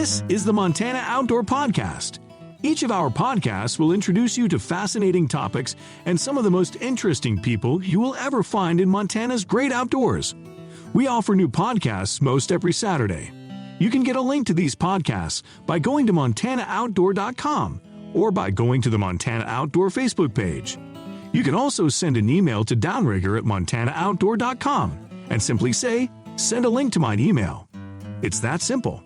This is the Montana Outdoor Podcast. Each of our podcasts will introduce you to fascinating topics and some of the most interesting people you will ever find in Montana's great outdoors. We offer new podcasts most every Saturday. You can get a link to these podcasts by going to montanooutdoor.com or by going to the Montana Outdoor Facebook page. You can also send an email to downrigger@montanooutdoor.com and simply say, "Send a link to my email." It's that simple.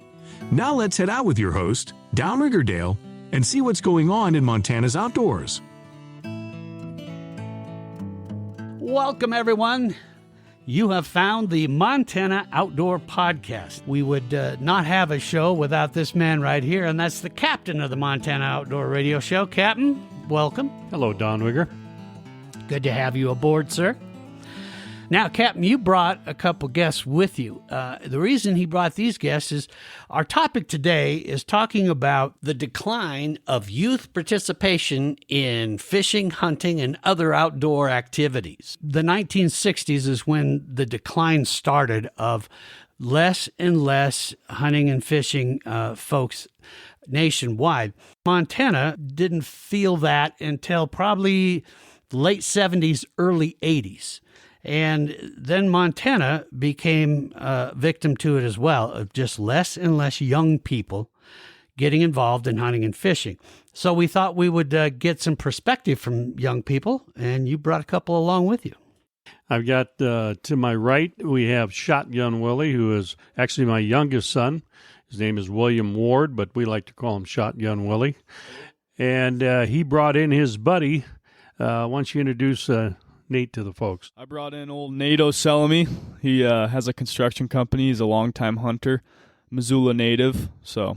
Now let's head out with your host, Downrigger Dale, and see what's going on in Montana's outdoors. Welcome, everyone. You have found the Montana Outdoor Podcast. We would not have a show without this man right here, and that's the captain of the Montana Outdoor Radio Show. Captain, welcome. Hello, Downrigger. Good to have you aboard, sir. Now, Captain, you brought a couple guests with you. The reason he brought these guests is our topic today is talking about the decline of youth participation in fishing, hunting, and other outdoor activities. The 1960s is when the decline started of less and less hunting and fishing folks nationwide. Montana didn't feel that until probably late 70s, early 80s. And then Montana became a victim to it as well, of just less and less young people getting involved in hunting and fishing. So we thought we would get some perspective from young people, and you brought a couple along with you. I've got to my right, we have Shotgun Willie, who is actually my youngest son. His name is William Ward, but we like to call him Shotgun Willie. And he brought in his buddy. Why don't you introduce Nate to the folks? I brought in old Nate O'Selamy. He has a construction company. He's a longtime hunter, Missoula native, so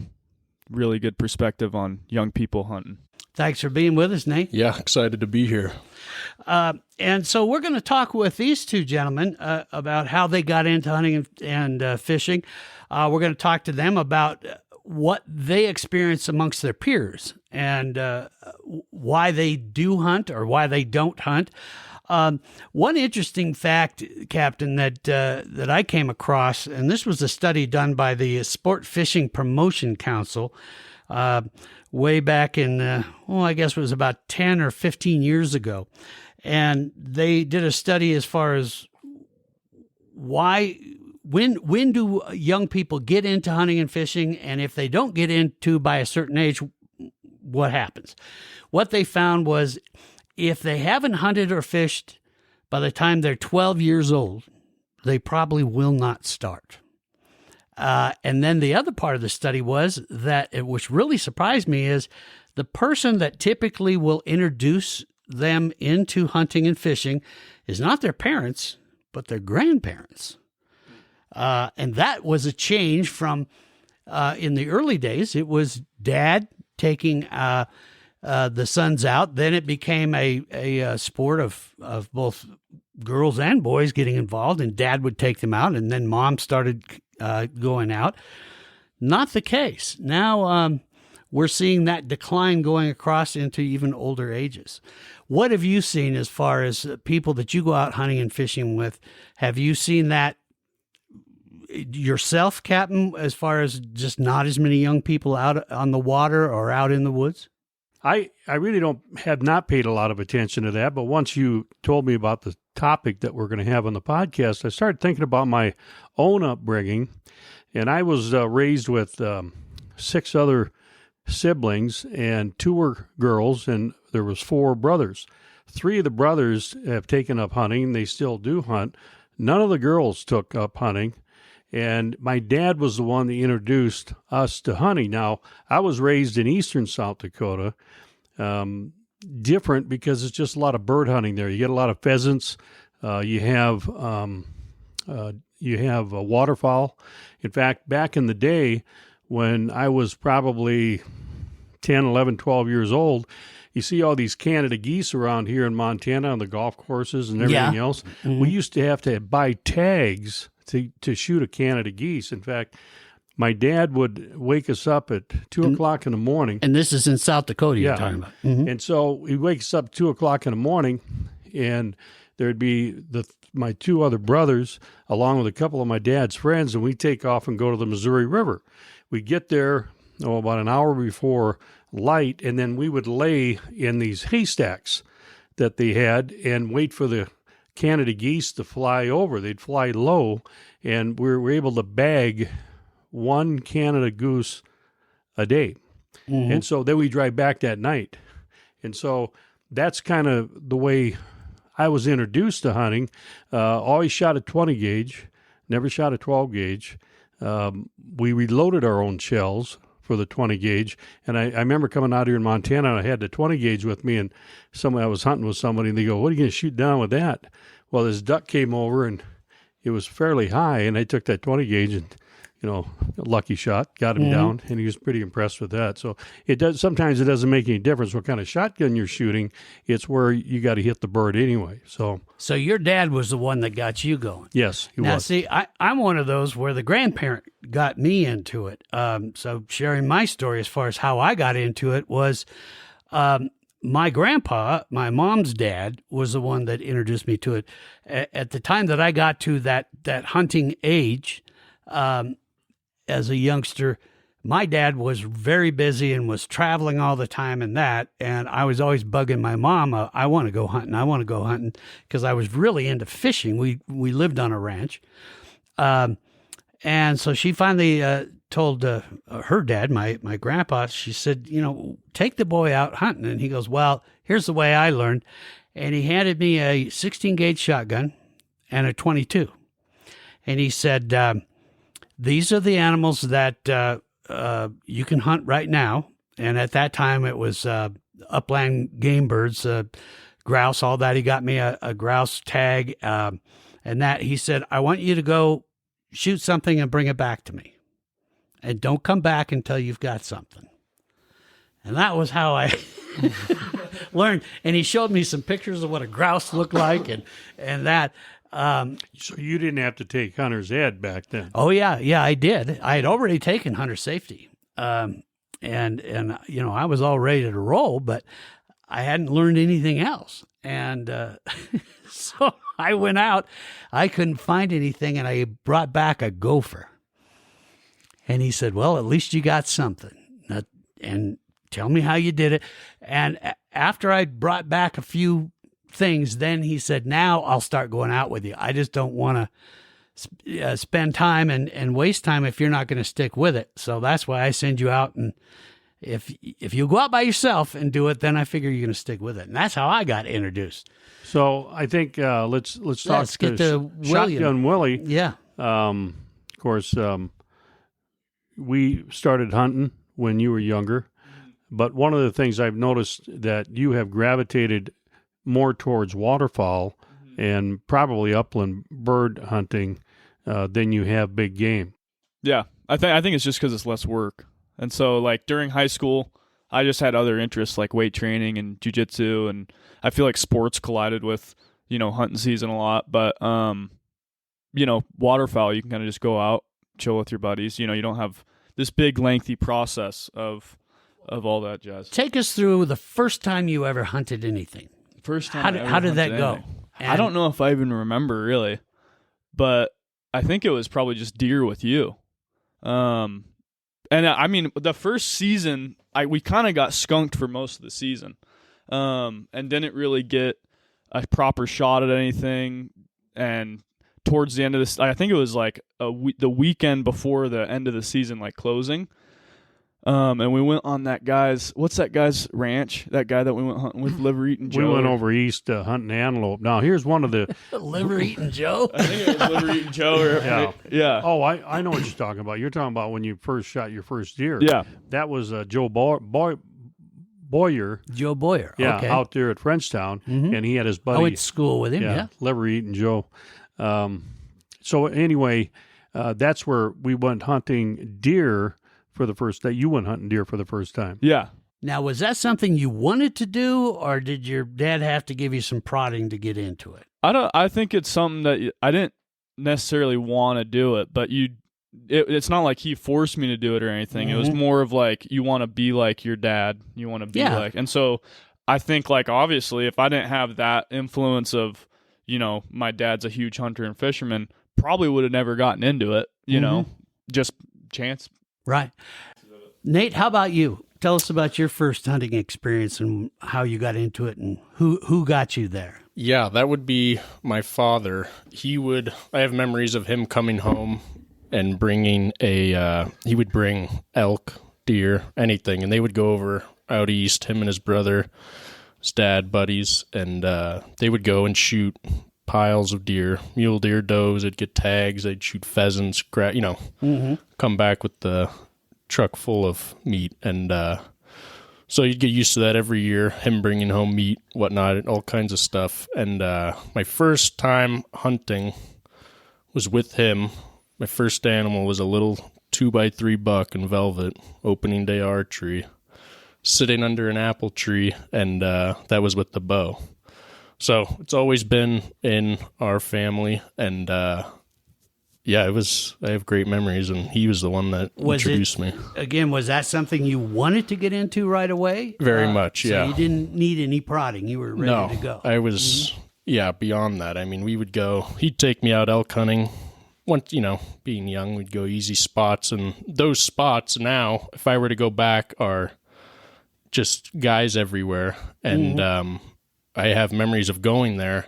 really good perspective on young people hunting. Thanks for being with us, Nate. Yeah, excited to be here. And so we're going to talk with these two gentlemen about how they got into hunting and fishing. We're going to talk to them about what they experience amongst their peers and why they do hunt or why they don't hunt. One interesting fact, Captain, that I came across, and this was a study done by the Sport Fishing Promotion Council way back in, I guess it was about 10 or 15 years ago. And they did a study as far as when do young people get into hunting and fishing, and if they don't get into by a certain age, what happens? What they found was if they haven't hunted or fished by the time they're 12 years old, they probably will not start. And then the other part of the study was that, which really surprised me, is the person that typically will introduce them into hunting and fishing is not their parents, but their grandparents. And that was a change from, in the early days, it was dad taking the sons out. Then it became a sport of both girls and boys getting involved, and dad would take them out, and then mom started going out. Not the case. Now we're seeing that decline going across into even older ages. What have you seen as far as people that you go out hunting and fishing with? Have you seen that yourself, Captain, as far as just not as many young people out on the water or out in the woods? I really have not paid a lot of attention to that, but once you told me about the topic that we're going to have on the podcast, I started thinking about my own upbringing, and I was raised with 6 other siblings, and 2 were girls, and there was 4 brothers. 3 of the brothers have taken up hunting. They still do hunt. None of the girls took up hunting. And my dad was the one that introduced us to hunting. Now, I was raised in eastern South Dakota, different because it's just a lot of bird hunting there. You get a lot of pheasants. You have waterfowl. In fact, back in the day when I was probably 10, 11, 12 years old, you see all these Canada geese around here in Montana on the golf courses and everything else. Mm-hmm. We used to have to buy tags to shoot a Canada geese. In fact, my dad would wake us up at 2 o'clock in the morning. And this is in South Dakota you're talking about. Mm-hmm. And so he'd wake us up at 2 o'clock in the morning, and there'd be my 2 other brothers along with a couple of my dad's friends, and we'd take off and go to the Missouri River. we'd get there about an hour before light, and then we would lay in these haystacks that they had and wait for the Canada geese to fly over. They'd fly low, and we were able to bag one Canada goose a day. Mm-hmm. And so then we drive back that night. And so that's kind of the way I was introduced to hunting. Always shot a 20 gauge, never shot a 12 gauge. We reloaded our own shells for the 20 gauge. And I remember coming out here in Montana, and I had the 20 gauge with me, and I was hunting with somebody, and they go, "What are you going to shoot down with that?" Well, this duck came over, and it was fairly high, and I took that 20 gauge and, a lucky shot, got him down, and he was pretty impressed with that. So sometimes it doesn't make any difference what kind of shotgun you're shooting. It's where you got to hit the bird anyway. So your dad was the one that got you going. yes, he Now, was. see, I'm one of those where the grandparent got me into it. So sharing my story as far as how I got into it was my grandpa, my mom's dad, was the one that introduced me to it. At the time that I got to that hunting age, as a youngster, my dad was very busy and was traveling all the time and I was always bugging my mom, I want to go hunting, because I was really into fishing. We lived on a ranch. And so she finally told her dad, my grandpa, she said, take the boy out hunting. And he goes, well, here's the way I learned. And he handed me a 16 gauge shotgun and a 22. And he said, these are the animals that you can hunt right now. And at that time, it was upland game birds, grouse, all that. He got me a grouse tag. And that he said, I want you to go shoot something and bring it back to me. And don't come back until you've got something. And that was how I learned. And he showed me some pictures of what a grouse looked like and that. So you didn't have to take hunter's ed back then. Oh yeah, I did. I had already taken hunter safety, and I was all ready to roll, but I hadn't learned anything else. And so I went out. I couldn't find anything, and I brought back a gopher. And he said, "Well, at least you got something. And tell me how you did it." And after I brought back a few things, then he said, now I'll start going out with you. I just don't want to spend time and waste time if you're not going to stick with it. So that's why I send you out. And if you go out by yourself and do it, then I figure you're going to stick with it. And that's how I got introduced. So I think let's get to Shotgun Willie. Yeah. Of course, we started hunting when you were younger, but one of the things I've noticed that you have gravitated more towards waterfowl and probably upland bird hunting than you have big game. Yeah, I think it's just because it's less work. And so, like, during high school, I just had other interests like weight training and jiu-jitsu, and I feel like sports collided with, hunting season a lot. But, waterfowl, you can kind of just go out, chill with your buddies. You don't have this big, lengthy process of all that jazz. Take us through the first time you ever hunted anything. First time. How did that go? I don't know if I even remember really, but I think it was probably just deer with you. And I mean, the first season, we kind of got skunked for most of the season, and didn't really get a proper shot at anything. And towards the end of this, I think it was like the weekend before the end of the season, like closing. And we went on what's that guy's ranch? That guy that we went hunting with, Liver Eating Joe. We went over east hunting antelope. Now, here's one of the... Liver Eating Joe? I think it was Liver Eating Joe. Yeah. Oh, I know what you're talking about. You're talking about when you first shot your first deer. Yeah. That was Joe Boyer. Joe Boyer. Yeah, okay. out there at Frenchtown, and he had his buddy. I went to school with him, yeah. Liver Eating Joe. So anyway, that's where we went hunting deer for the first day. You went hunting deer for the first time. Yeah. Now, was that something you wanted to do, or did your dad have to give you some prodding to get into it? I think it's something that I didn't necessarily want to do it, but it's not like he forced me to do it or anything. Mm-hmm. It was more of like, you want to be like your dad. You want to be like, and so I think, like, obviously if I didn't have that influence of, my dad's a huge hunter and fisherman, probably would have never gotten into it, just chance Right. Nate, how about you? Tell us about your first hunting experience and how you got into it and who got you there. Yeah, that would be my father. I have memories of him coming home and bringing he would bring elk, deer, anything, and they would go over out east, him and his brother, his dad, buddies, and they would go and shoot piles of deer, mule deer, does. They'd get tags, they'd shoot pheasants, come back with the truck full of meat, and so you'd get used to that every year, him bringing home meat, whatnot, all kinds of stuff. And my first time hunting was with him. My first animal was a little 2x3 buck in velvet, opening day archery, sitting under an apple tree, and that was with the bow. So it's always been in our family, and yeah, I have great memories, and he was the one that introduced me. Again, was that something you wanted to get into right away? Very much, yeah. So you didn't need any prodding. You were ready to go. I was, beyond that. I mean, we would go, he'd take me out elk hunting. Once, being young, we'd go easy spots, and those spots now, if I were to go back, are just guys everywhere. And I have memories of going there,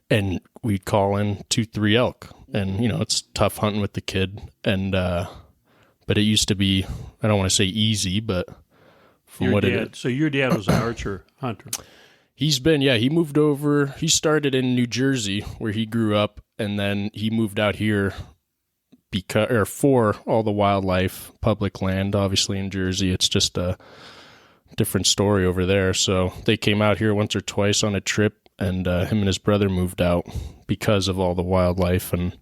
and we'd call in 2-3 elk. And, it's tough hunting with the kid. And, but it used to be, I don't want to say easy, but from So your dad was an archer hunter. He's been, he moved over. He started in New Jersey where he grew up. And then he moved out here for all the wildlife, public land, obviously in Jersey. It's just a different story over there. So they came out here once or twice on a trip, and him and his brother moved out because of all the wildlife and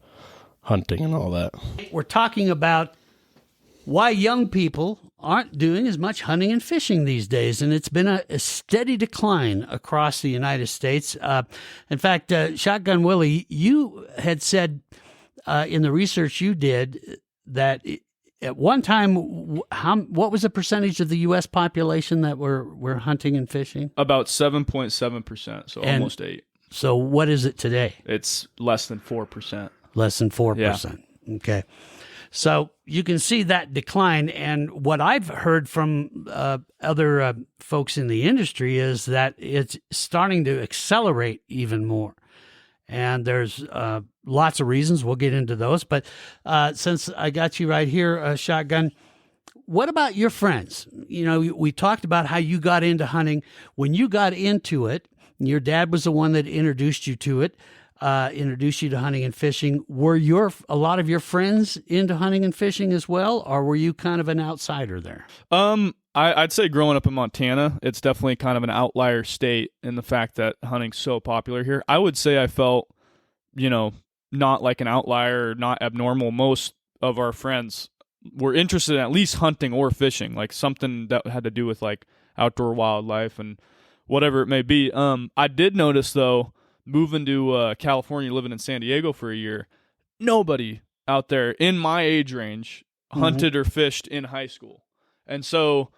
hunting and all that. We're talking about why young people aren't doing as much hunting and fishing these days, and it's been a steady decline across the United States. In fact, Shotgun Willie, you had said in the research you did that at one time, what was the percentage of the U.S. population that were hunting and fishing? About 7.7%, so almost 8. So what is it today? It's less than 4%. Less than 4%. Yeah. Okay. So you can see that decline. And what I've heard from other folks in the industry is that it's starting to accelerate even more. And there's lots of reasons. We'll get into those. But since I got you right here, Shotgun, what about your friends? We talked about how you got into hunting. When you got into it, your dad was the one that introduced you to it. Introduced you to hunting and fishing. Were a lot of your friends into hunting and fishing as well, or were you kind of an outsider there? I'd say growing up in Montana, it's definitely kind of an outlier state in the fact that hunting's so popular here. I would say I felt, not like an outlier or not abnormal. Most of our friends were interested in at least hunting or fishing, like something that had to do with like outdoor wildlife and whatever it may be. I did notice though, moving to California, living in San Diego for a year, nobody out there in my age range hunted or fished in high school. And so,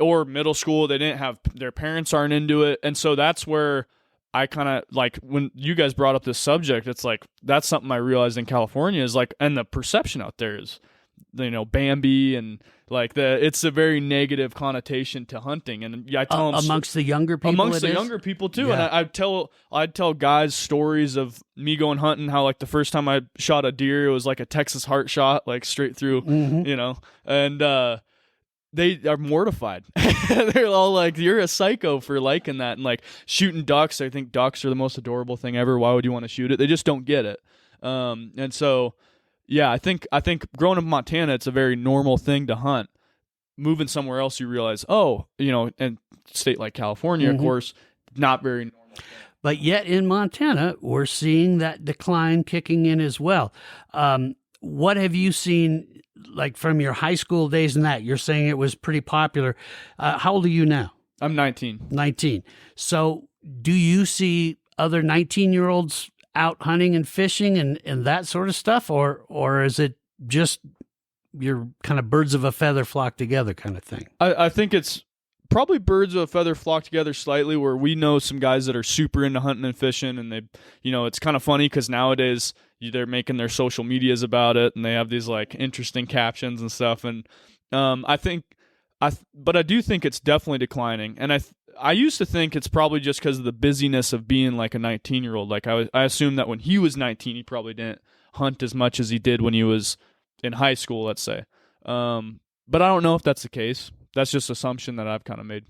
or middle school, they didn't have, their parents aren't into it. And so that's where I kind of like, when you guys brought up this subject, it's like, that's something I realized in California is like, and the perception out there is, Bambi and like it's a very negative connotation to hunting. And I tell them amongst the younger people, younger people too. Yeah. And I'd tell guys stories of me going hunting, how like the first time I shot a deer, it was like a Texas heart shot, like straight through, and they are mortified. They're all like, you're a psycho for liking that. And like shooting ducks, I think ducks are the most adorable thing ever. Why would you want to shoot it? They just don't get it. And so, yeah, I think growing up in Montana, it's a very normal thing to hunt. Moving somewhere else, you realize, and state like California, of course, not very normal. But yet in Montana, we're seeing that decline kicking in as well. What have you seen, like from your high school days and that? You're saying it was pretty popular. How old are you now? I'm 19. 19. So do you see other 19-year-olds out hunting and fishing and that sort of stuff, or is it just you're kind of birds of a feather flock together kind of thing? I think it's probably birds of a feather flock together slightly, where we know some guys that are super into hunting and fishing, and they, it's kind of funny because nowadays they're making their social medias about it, and they have these like interesting captions and stuff. And but I do think it's definitely declining. And I used to think it's probably just because of the busyness of being like a 19-year-old. Like I assumed that when he was 19, he probably didn't hunt as much as he did when he was in high school, let's say. But I don't know if that's the case. That's just assumption that I've kind of made.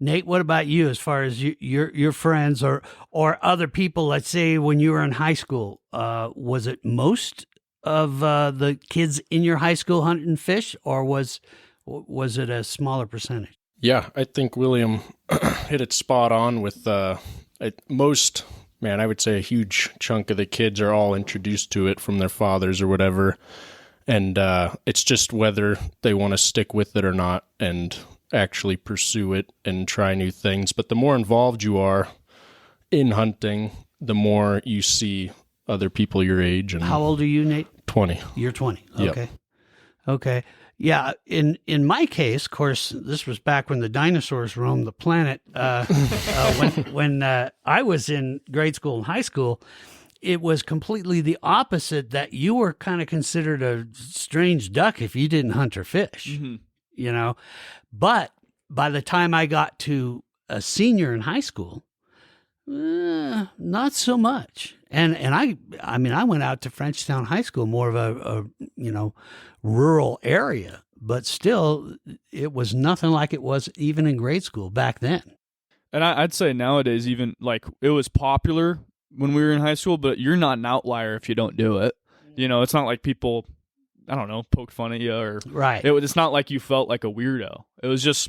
Nate, what about you as far as your friends or other people, let's say when you were in high school, was it most of the kids in your high school hunting fish, or was it a smaller percentage? Yeah, I think William hit it spot on with most, man, I would say a huge chunk of the kids are all introduced to it from their fathers or whatever. And it's just whether they want to stick with it or not and actually pursue it and try new things. But the more involved you are in hunting, the more you see other people your age. And how old are you, Nate? 20. You're 20. Yep. Okay. Okay. Yeah. In my case, of course, this was back when the dinosaurs roamed the planet. When I was in grade school and high school, it was completely the opposite, that you were kind of considered a strange duck if you didn't hunt or fish, you know. But by the time I got to a senior in high school, not so much. And I mean, I went out to Frenchtown High School, more of a rural area, but still, it was nothing like it was even in grade school back then. And I'd say nowadays, even like it was popular when we were in high school, but you're not an outlier if you don't do it. You know, it's not like people, I don't know, poked fun at you or right. It's not like you felt like a weirdo. It was just,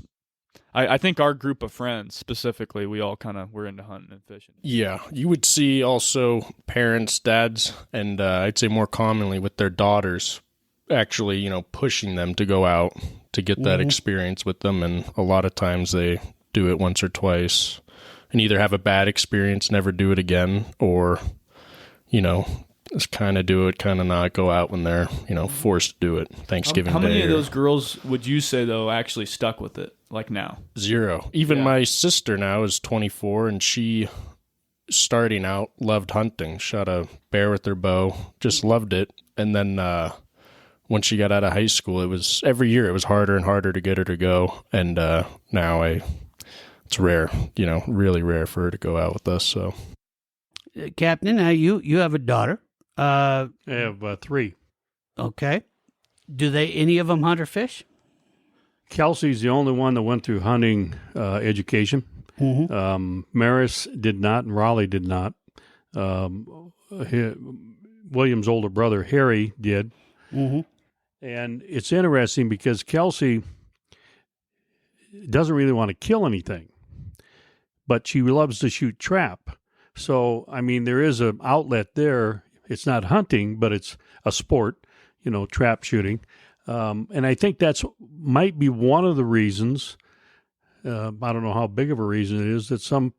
I think our group of friends specifically, we all kind of were into hunting and fishing. Yeah, you would see also parents, dads, and I'd say more commonly with their daughters actually, pushing them to go out to get that experience with them. And a lot of times they do it once or twice and either have a bad experience, never do it again, or, just kind of do it, kind of not go out when they're, forced to do it. Thanksgiving How Day. many of those girls would you say, though, actually stuck with it, like now? 0. Even my sister now is 24, and she, starting out, loved hunting. Shot a bear with her bow, just loved it. And then once she got out of high school, it was every year it was harder and harder to get her to go. And now it's rare, really rare for her to go out with us. So, Captain, now you have a daughter. I have 3. Okay. Do any of them hunt or fish? Kelsey's the only one that went through hunting education. Maris did not, and Raleigh did not. William's older brother, Harry, did. And it's interesting because Kelsey doesn't really want to kill anything, but she loves to shoot trap. So, I mean, there is an outlet there. It's not hunting, but it's a sport, trap shooting. And I think that's might be one of the reasons, I don't know how big of a reason it is, that some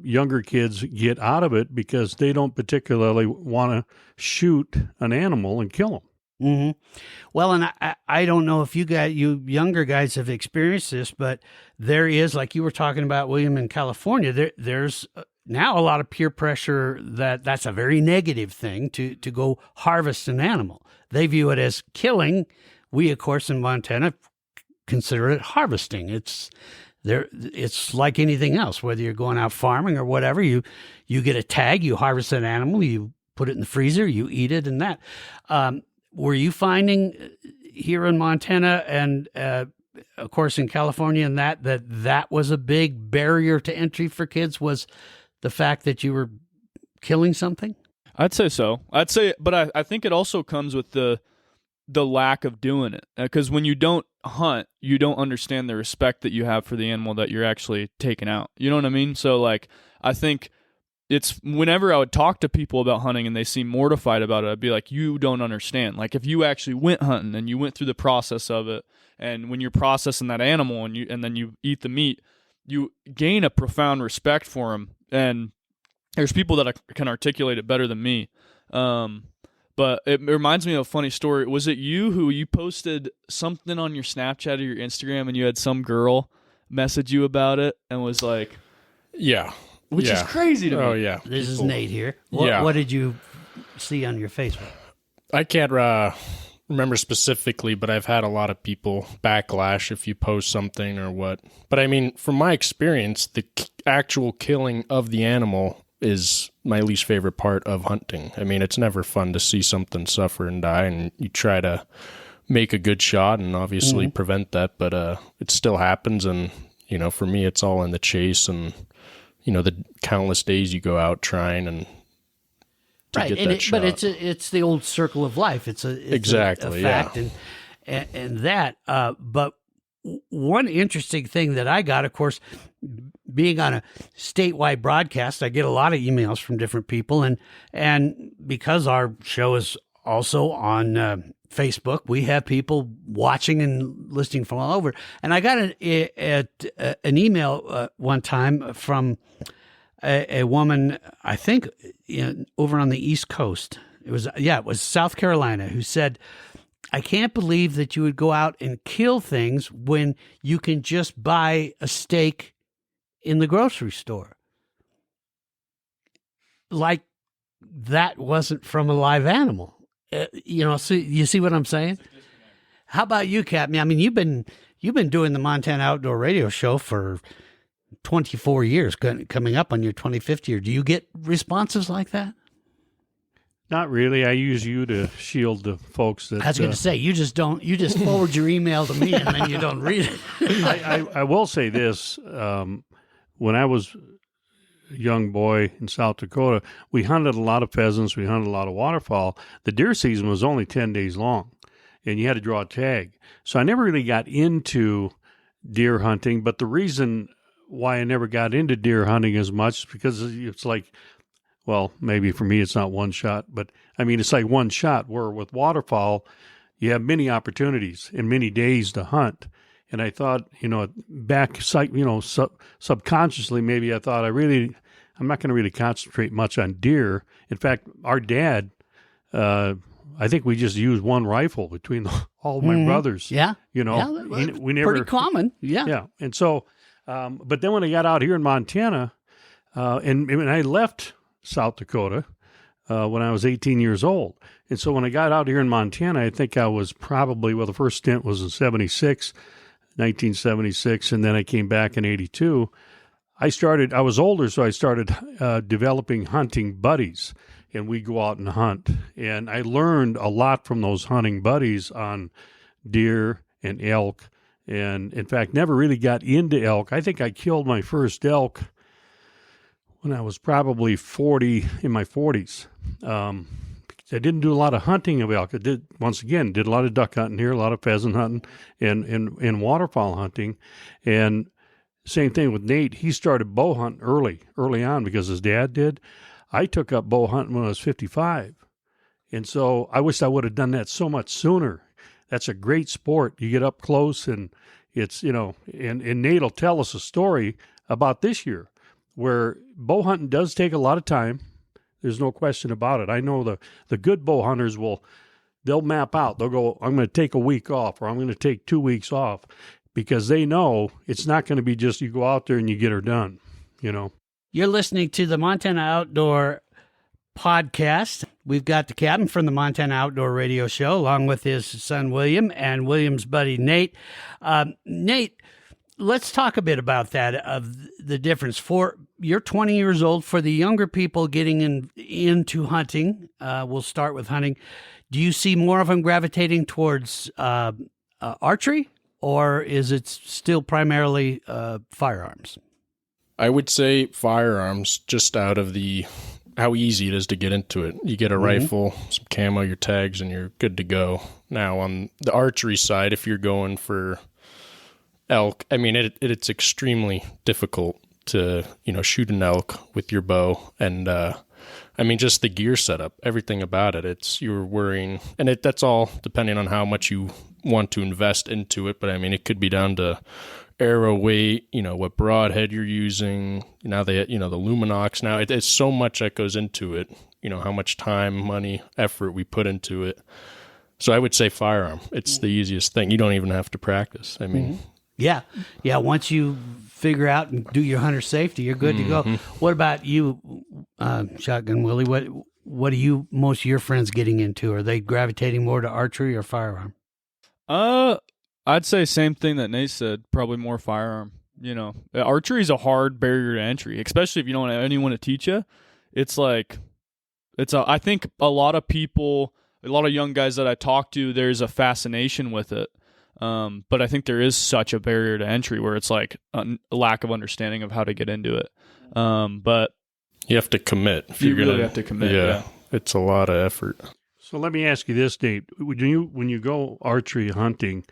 younger kids get out of it because they don't particularly want to shoot an animal and kill them. Well, and I don't know if you younger guys have experienced this, but there is, like you were talking about, William, in California, there's now a lot of peer pressure that's a very negative thing to go harvest an animal. They view it as killing. We, of course, in Montana consider it harvesting. It's like anything else, whether you're going out farming or whatever, you get a tag, you harvest an animal, you put it in the freezer, you eat it, and that. Were you finding here in Montana and, of course, in California and that was a big barrier to entry for kids, was the fact that you were killing something? I'd say so. But I think it also comes with the lack of doing it. Because when you don't hunt, you don't understand the respect that you have for the animal that you're actually taking out. You know what I mean? So, like, I think it's whenever I would talk to people about hunting and they seem mortified about it, I'd be like, you don't understand. Like, if you actually went hunting and you went through the process of it, and when you're processing that animal and then you eat the meat, you gain a profound respect for him. And there's people that can articulate it better than me. But it reminds me of a funny story. Was it you posted something on your Snapchat or your Instagram and you had some girl message you about it and was like... Yeah. Which is crazy to me. Oh, yeah. This is Nate here. What did you see on your Facebook? I can't remember specifically, but I've had a lot of people backlash if you post something or what. But I mean, from my experience, the actual killing of the animal is my least favorite part of hunting. I mean, it's never fun to see something suffer and die, and you try to make a good shot and obviously prevent that, but it still happens. And, you know, for me, it's all in the chase and, you know, the countless days you go out trying and to get that shot. But it's the old circle of life. It's exactly, a fact, and that. But one interesting thing that I got, of course, being on a statewide broadcast, I get a lot of emails from different people, and because our show is also on Facebook, we have people watching and listening from all over. And I got an email one time from a woman, I think, over on the East Coast. It was South Carolina, who said, "I can't believe that you would go out and kill things when you can just buy a steak in the grocery store." Like that wasn't from a live animal. So you see what I'm saying? How about you, Captain? I mean, you've been doing the Montana Outdoor Radio Show for 24 years, coming up on your 25th year. Do you get responses like that? Not really. I use you to shield the folks that. I was going to say, you just forward your email to me and then you don't read it. I will say this. When I was a young boy in South Dakota, we hunted a lot of pheasants. We hunted a lot of waterfowl. The deer season was only 10 days long, and you had to draw a tag. So I never really got into deer hunting, but the reason why I never got into deer hunting as much is because it's like, well, maybe for me it's not one shot, but I mean, it's like one shot, where with waterfowl, you have many opportunities and many days to hunt. And I thought, subconsciously, maybe I thought I'm not going to really concentrate much on deer. In fact, our dad, I think we just used one rifle between all of my brothers. Yeah. We never, pretty common. Yeah. Yeah. And so, but then when I got out here in Montana, and I left South Dakota when I was 18 years old. And so when I got out here in Montana, I think I was probably, the first stint was in 1976, and then I came back in 82. I was older, so I started developing hunting buddies, and we'd go out and hunt. And I learned a lot from those hunting buddies on deer and elk, and in fact, never really got into elk. I think I killed my first elk when I was probably in my 40s. I didn't do a lot of hunting of elk. I did a lot of duck hunting here, a lot of pheasant hunting, and waterfowl hunting. And same thing with Nate. He started bow hunting early on because his dad did. I took up bow hunting when I was 55. And so I wish I would have done that so much sooner. That's a great sport. You get up close, and it's, and Nate will tell us a story about this year where bow hunting does take a lot of time. There's no question about it. I know the good bow hunters they'll map out. They'll go, I'm going to take a week off, or I'm going to take 2 weeks off, because they know it's not going to be just you go out there and you get her done, You're listening to the Montana Outdoor Podcast. We've got the captain from the Montana Outdoor Radio Show, along with his son, William, and William's buddy, Nate. Nate, let's talk a bit about that, of the difference. You're 20 years old. For the younger people getting into hunting, we'll start with hunting. Do you see more of them gravitating towards archery, or is it still primarily firearms? I would say firearms, just out of how easy it is to get into it. You get a rifle, some camo, your tags, and you're good to go. Now, on the archery side, if you're going for elk, I mean, it's extremely difficult to, shoot an elk with your bow. And, just the gear setup, everything about it, you're worrying, and that's all depending on how much you want to invest into it. But it could be down to arrow weight, what broadhead you're using. Now the Luminox. Now it's so much that goes into it. How much time, money, effort we put into it. So I would say firearm. It's the easiest thing. You don't even have to practice. Yeah. Once you figure out and do your hunter safety, you're good to go. What about you, Shotgun Willie? what are most of your friends getting into? Are they gravitating more to archery or firearm? I'd say same thing that Nate said, probably more firearm. Archery is a hard barrier to entry, especially if you don't have anyone to teach you. It's like, I think a lot of people, a lot of young guys that I talk to, there's a fascination with it. But I think there is such a barrier to entry where it's like a lack of understanding of how to get into it. But you have to commit. If you really have to commit. Yeah. It's a lot of effort. So let me ask you this, Nate. When you go archery hunting,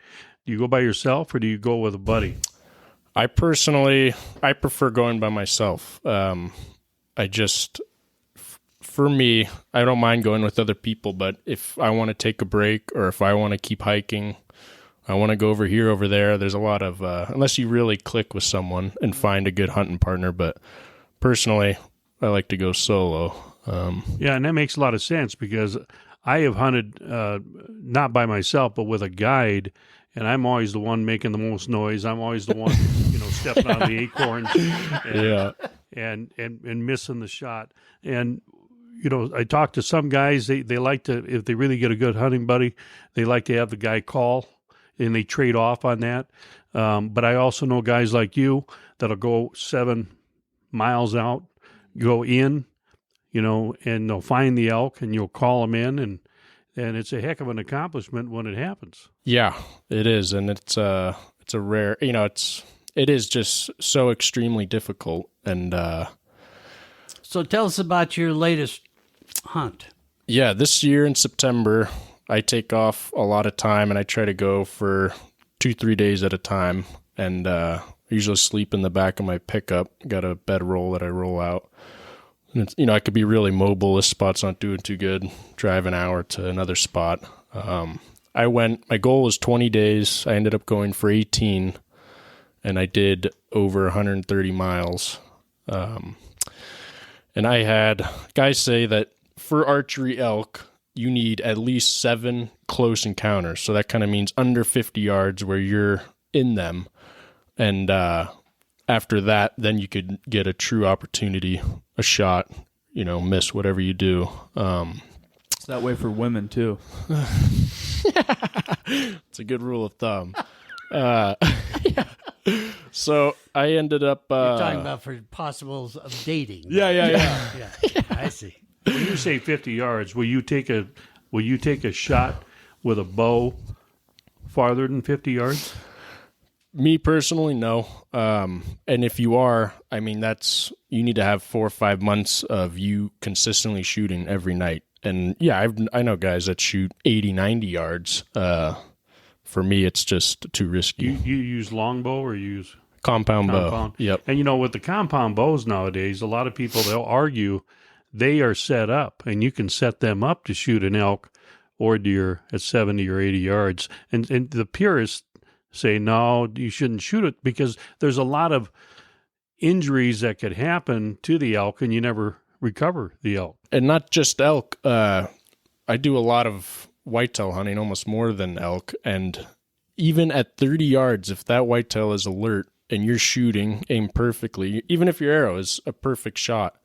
do you go by yourself or do you go with a buddy? I prefer going by myself. For me, I don't mind going with other people, but if I want to take a break or if I want to keep hiking, I want to go over here, over there. There's a lot of, unless you really click with someone and find a good hunting partner. But personally, I like to go solo. Yeah, and that makes a lot of sense because I have hunted not by myself, but with a guide, and I'm always the one making the most noise. I'm always the one, stepping on the acorns and missing the shot. And, I talk to some guys, they like to, if they really get a good hunting buddy, they like to have the guy call, and they trade off on that. But I also know guys like you that'll go 7 miles out, go in, and they'll find the elk, and you'll call them in, and it's a heck of an accomplishment when it happens. Yeah, it is, and it's a rare, it is just so extremely difficult. And so tell us about your latest hunt. Yeah, this year in September, I take off a lot of time, and I try to go for 2-3 days at a time, and I usually sleep in the back of my pickup. Got a bedroll that I roll out. And it's, I could be really mobile. This spot's not doing too good. Drive an hour to another spot. My goal was 20 days. I ended up going for 18, and I did over 130 miles. And I had guys say that for archery elk, you need at least 7 close encounters. So that kind of means under 50 yards where you're in them. And after that, then you could get a true opportunity, a shot, miss whatever you do. It's that way for women, too. It's a good rule of thumb. Yeah. So I ended up... You're talking about for possibles of dating. Yeah. I see. When you say 50 yards, will you take a shot with a bow farther than 50 yards? Me personally, no. And if you are, you need to have 4 or 5 months of you consistently shooting every night. And yeah, I know guys that shoot 80, 90 yards. For me, it's just too risky. You use longbow or you use compound bow? Yep. And with the compound bows nowadays, a lot of people, they'll argue they are set up, and you can set them up to shoot an elk or deer at 70 or 80 yards. And the purists say, no, you shouldn't shoot it because there's a lot of injuries that could happen to the elk, and you never recover the elk. And not just elk. I do a lot of whitetail hunting, almost more than elk. And even at 30 yards, if that whitetail is alert and you're shooting, aim perfectly, even if your arrow is a perfect shot,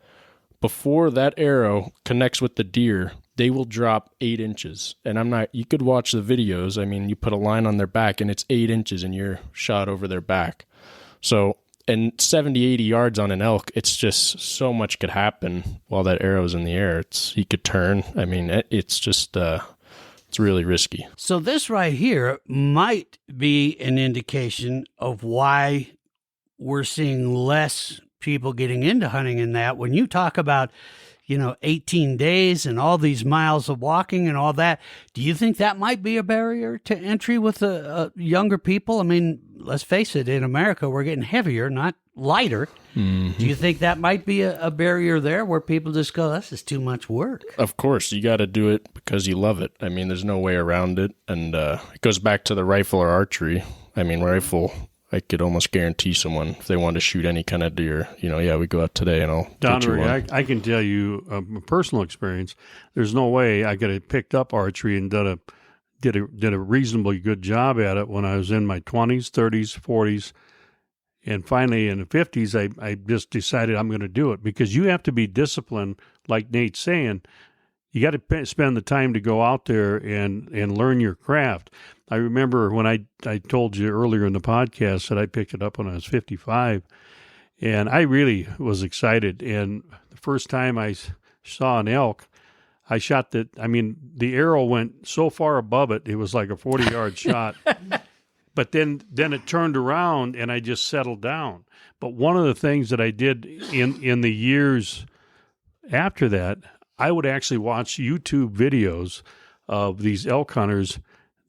before that arrow connects with the deer, they will drop 8 inches. And you could watch the videos. You put a line on their back and it's 8 inches and you're shot over their back. So, and 70, 80 yards on an elk, it's just so much could happen while that arrow's in the air. He could turn. It's just, it's really risky. So this right here might be an indication of why we're seeing less people getting into hunting in that. When you talk about, 18 days and all these miles of walking and all that, do you think that might be a barrier to entry with younger people? Let's face it, in America, we're getting heavier, not lighter. Mm-hmm. Do you think that might be a barrier there where people just go, this is too much work? Of course, you got to do it because you love it. There's no way around it. And it goes back to the rifle or archery. Rifle, I could almost guarantee someone if they want to shoot any kind of deer, we go out today and I'll get you one. I can tell you a personal experience. There's no way I could have picked up archery and did a reasonably good job at it when I was in my 20s, 30s, 40s. And finally in the 50s, I just decided I'm going to do it because you have to be disciplined, like Nate's saying. you got to spend the time to go out there and learn your craft. I remember when I told you earlier in the podcast that I picked it up when I was 55, and I really was excited. And the first time I saw an elk, I shot that. I mean, the arrow went so far above it, it was like a 40-yard shot. But then it turned around, and I just settled down. But one of the things that I did in the years after that, I would actually watch YouTube videos of these elk hunters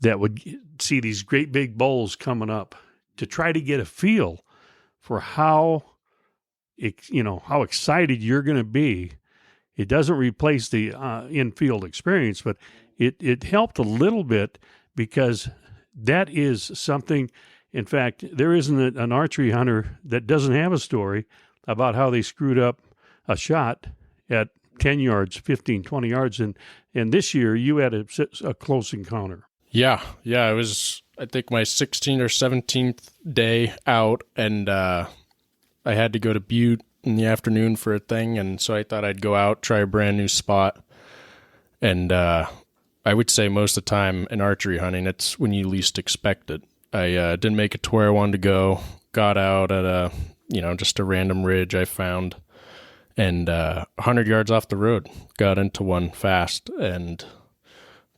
that would see these great big bulls coming up to try to get a feel for how excited you're going to be. It doesn't replace the in-field experience, but it helped a little bit because that is something. In fact, there isn't an archery hunter that doesn't have a story about how they screwed up a shot at 10 yards, 15, 20 yards. And this year you had a close encounter. Yeah. It was, I think, my 16th or 17th day out, and I had to go to Butte in the afternoon for a thing, and so I thought I'd go out, try a brand new spot. And I would say most of the time in archery hunting, it's when you least expect it. I didn't make it to where I wanted to go, got out at just a random ridge I found, and 100 yards off the road, got into one fast and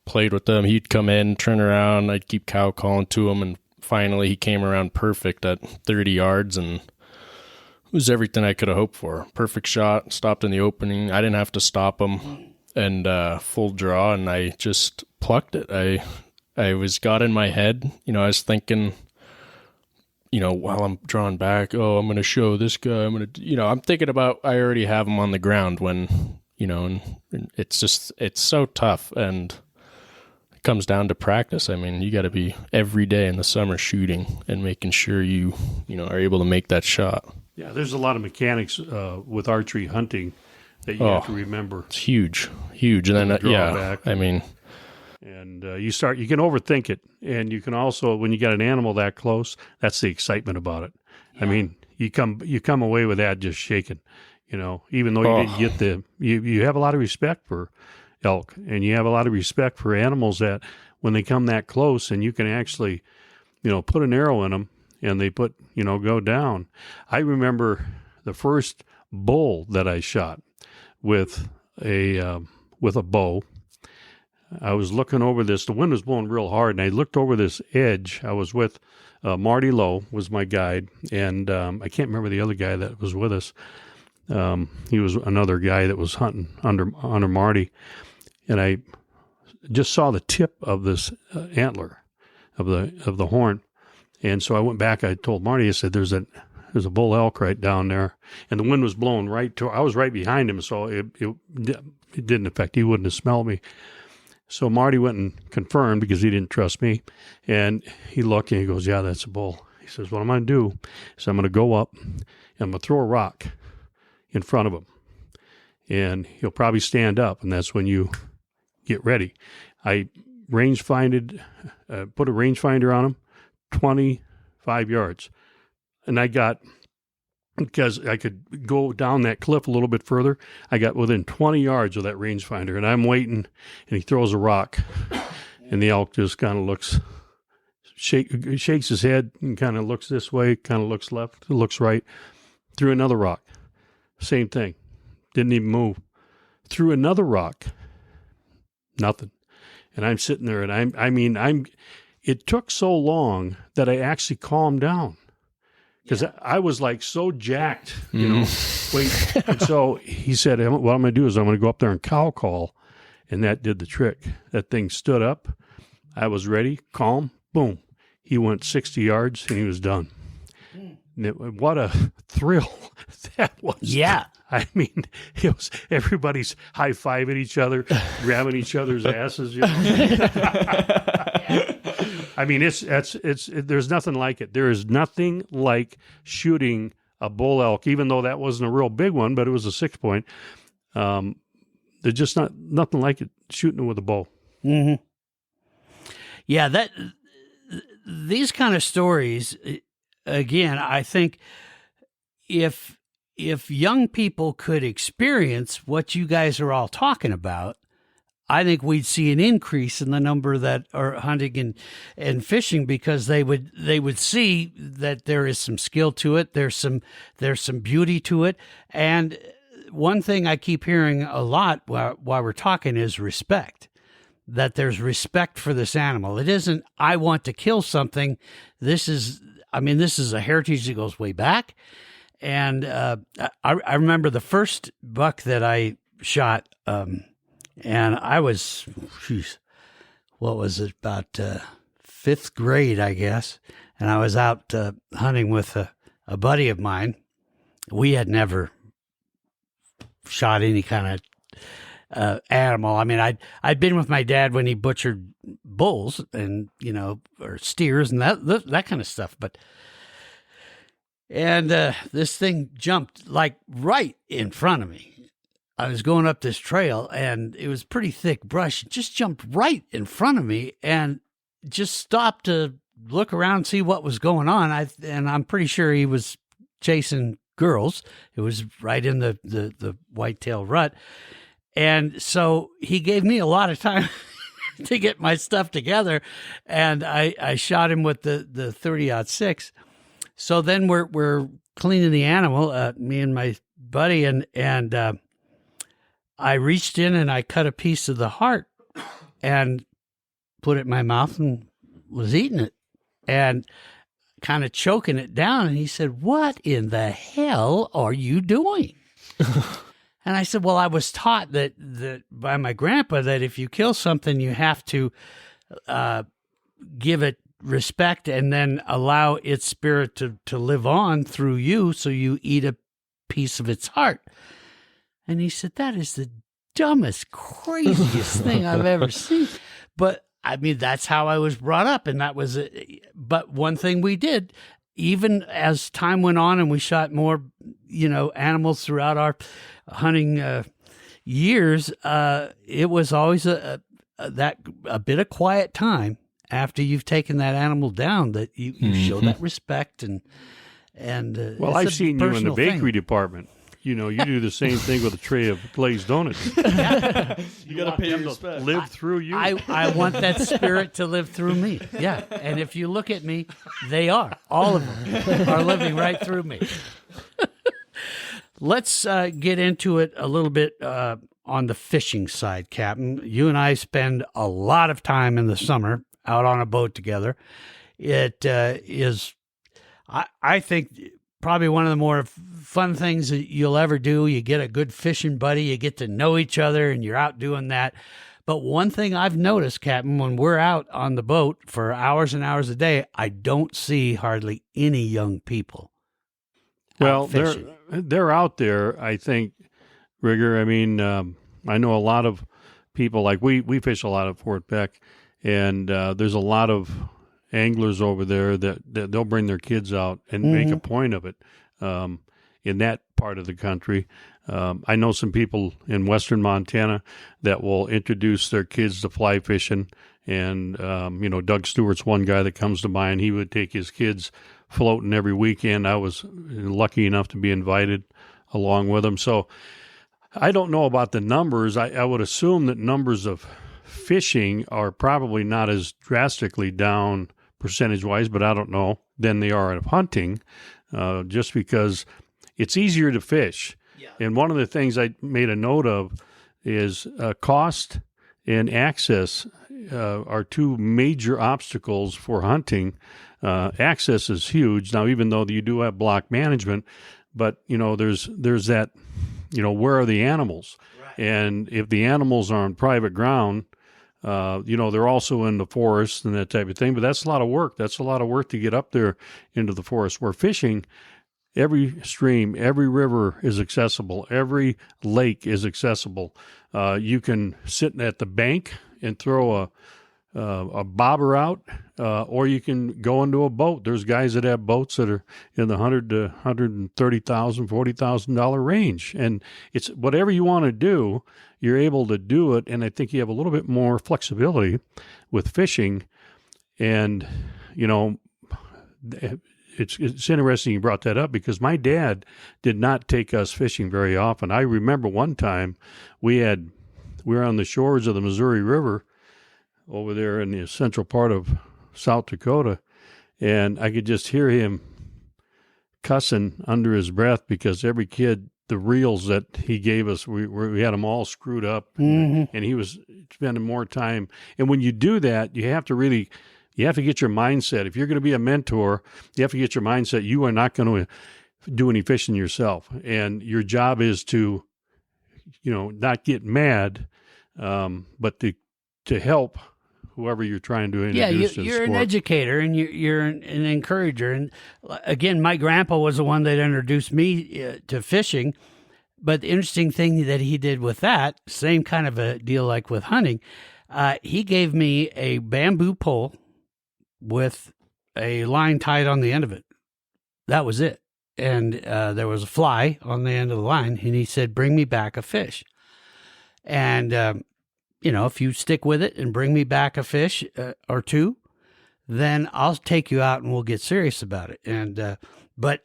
played with him. He'd come in, turn around, I'd keep cow calling to him, and finally he came around perfect at 30 yards, and it was everything I could have hoped for. Perfect shot, stopped in the opening. I didn't have to stop him, and full draw, and I just plucked it. I got in my head, I was thinking, while I'm drawing back, I'm going to show this guy. I'm thinking about, I already have him on the ground when, and it's so tough, and it comes down to practice. I mean, you got to be every day in the summer shooting and making sure you are able to make that shot. Yeah, there's a lot of mechanics with archery hunting that you have to remember. It's huge. And then, back. I mean, and you can overthink it, and you can also, when you got an animal that close, that's the excitement about it. Yeah. I mean, you come away with that just shaking, even though you didn't get you have a lot of respect for elk, and you have a lot of respect for animals that when they come that close, and you can actually, put an arrow in them, and they go down. I remember the first bull that I shot with a bow. I was looking over this. The wind was blowing real hard, and I looked over this edge. I was with Marty Lowe was my guide, and I can't remember the other guy that was with us. He was another guy that was hunting under Marty, and I just saw the tip of this antler of the horn, and so I went back. I told Marty, I said, "There's a bull elk right down there," and the wind was blowing I was right behind him, so it didn't affect. He wouldn't have smelled me. So Marty went and confirmed because he didn't trust me. And he looked and he goes, "Yeah, that's a bull." He says, "What I'm going to do is I'm going to go up and I'm going to throw a rock in front of him. And he'll probably stand up, and that's when you get ready." I put a rangefinder on him, 25 yards. And because I could go down that cliff a little bit further, I got within 20 yards of that rangefinder, and I'm waiting, and he throws a rock, and the elk just kind of shakes his head and kind of looks this way, kind of looks left, looks right, threw another rock. Same thing. Didn't even move. Threw another rock. Nothing. And I'm sitting there, and it took so long that I actually calmed down. Because I was like so jacked, wait. And so he said, "What I'm going to do is I'm going to go up there and cow call." And that did the trick. That thing stood up. I was ready, calm, boom. He went 60 yards and he was done. And what a thrill that was. Yeah. I mean, it was everybody's high-fiving each other, grabbing each other's asses. I mean, there's nothing like it. There is nothing like shooting a bull elk, even though that wasn't a real big one, but it was a 6-point. There's just nothing like it shooting it with a bow. Mm-hmm. Yeah, these kind of stories, again, I think if young people could experience what you guys are all talking about, I think we'd see an increase in the number that are hunting and fishing, because they would see that there is some skill to it. There's some beauty to it. And one thing I keep hearing a lot while we're talking is respect. That there's respect for this animal. It isn't, I want to kill something. This is a heritage that goes way back. And I remember the first buck that I shot, and I was, what was it, about fifth grade, I guess. And I was out hunting with a buddy of mine. We had never shot any kind of animal. I mean, I'd been with my dad when he butchered bulls and, or steers and that kind of stuff. And this thing jumped like right in front of me. I was going up this trail and it was pretty thick brush. It just jumped right in front of me and just stopped to look around and see what was going on. And I'm pretty sure he was chasing girls. It was right in the whitetail rut. And so he gave me a lot of time to get my stuff together. And I shot him with the 30-06. So then we're cleaning the animal, me and my buddy, and I reached in and I cut a piece of the heart and put it in my mouth and was eating it and kind of choking it down. And he said, "What in the hell are you doing?" And I said, "Well, I was taught that by my grandpa that if you kill something, you have to give it respect and then allow its spirit to live on through you, so you eat a piece of its heart." And he said, "That is the dumbest, craziest thing I've ever seen." But I mean, that's how I was brought up. And that was it. But one thing we did, even as time went on and we shot more, animals throughout our hunting years, it was always a bit of quiet time after you've taken that animal down, that you show that respect and well, I've seen you in the bakery department. You do the same thing with a tray of glazed donuts. You got to pay respect. Live through you. I want that spirit to live through me. Yeah, and if you look at me, they are. All of them are living right through me. Let's get into it a little bit on the fishing side, Captain. You and I spend a lot of time in the summer out on a boat together. It is, I think, probably one of the more fun things that you'll ever do. You get a good fishing buddy, you get to know each other, and you're out doing that. But one thing I've noticed, Captain, when we're out on the boat for hours and hours a day, I don't see hardly any young people. Well, they're out there, I think, Rigger. I mean, I know a lot of people, like we fish a lot at Fort Beck, and there's a lot of anglers over there that they'll bring their kids out and make a point of it in that part of the country. I know some people in western Montana that will introduce their kids to fly fishing, and Doug Stewart's one guy that comes to mind. He would take his kids floating every weekend. I was lucky enough to be invited along with him. So I don't know about the numbers. I would assume that numbers of fishing are probably not as drastically down percentage-wise, but I don't know, than they are of hunting, just because it's easier to fish. Yeah. And one of the things I made a note of is cost and access are two major obstacles for hunting. Access is huge. Now, even though you do have block management, but, there's that, where are the animals? Right. And if the animals are on private ground, they're also in the forest and that type of thing, but that's a lot of work. That's a lot of work to get up there into the forest. Where fishing, every stream, every river is accessible. Every lake is accessible. You can sit at the bank and throw a bobber out, or you can go into a boat. There's guys that have boats that are in the $100,000 to $130,000, $40,000 range, and it's whatever you want to do, you're able to do it. And I think you have a little bit more flexibility with fishing. And it's interesting you brought that up, because my dad did not take us fishing very often. I remember one time we had we're on the shores of the Missouri River over there in the central part of South Dakota, and I could just hear him cussing under his breath because every kid, the reels that he gave us, we had them all screwed up, and he was spending more time. And when you do that, you have to get your mindset. If you're going to be a mentor, you have to get your mindset. You are not going to do any fishing yourself, and your job is to, not get mad, but to help whoever you're trying to introduce to the you're sport. an educator and you're an encourager. And again, my grandpa was the one that introduced me to fishing. But the interesting thing that he did with that, same kind of a deal like with hunting, he gave me a bamboo pole with a line tied on the end of it. That was it. And there was a fly on the end of the line, and he said, "Bring me back a fish." And if you stick with it and bring me back a fish or two, then I'll take you out and we'll get serious about it. And but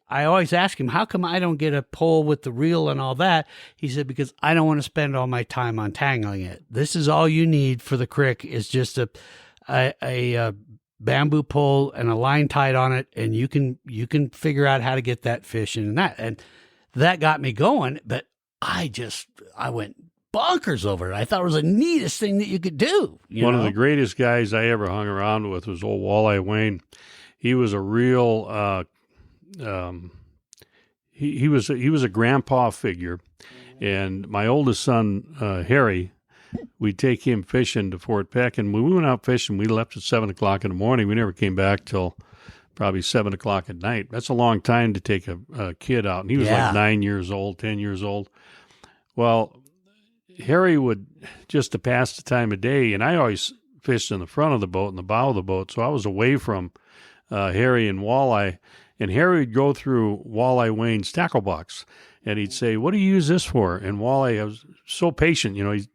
I always ask him, how come I don't get a pole with the reel and all that? He said, because I don't want to spend all my time untangling it. This is all you need for the crick is just a bamboo pole and a line tied on it, and you can figure out how to get that fish in and that got me going. But I went bonkers over it. I thought it was the neatest thing that you could do. One of the greatest guys I ever hung around with was old Walleye Wayne. He was a real he was a grandpa figure, and my oldest son Harry, we'd take him fishing to Fort Peck, and when we went out fishing, we left at 7:00 in the morning. We never came back till probably 7:00 at night. That's a long time to take a kid out, and he was like 9 years old, 10 years old. Well, Harry would, just to pass the time of day, and I always fished in the front of the boat and the bow of the boat, so I was away from Harry and Walleye, and Harry would go through Walleye Wayne's tackle box, and he'd say, "What do you use this for?" And Walleye, I was so patient, he'd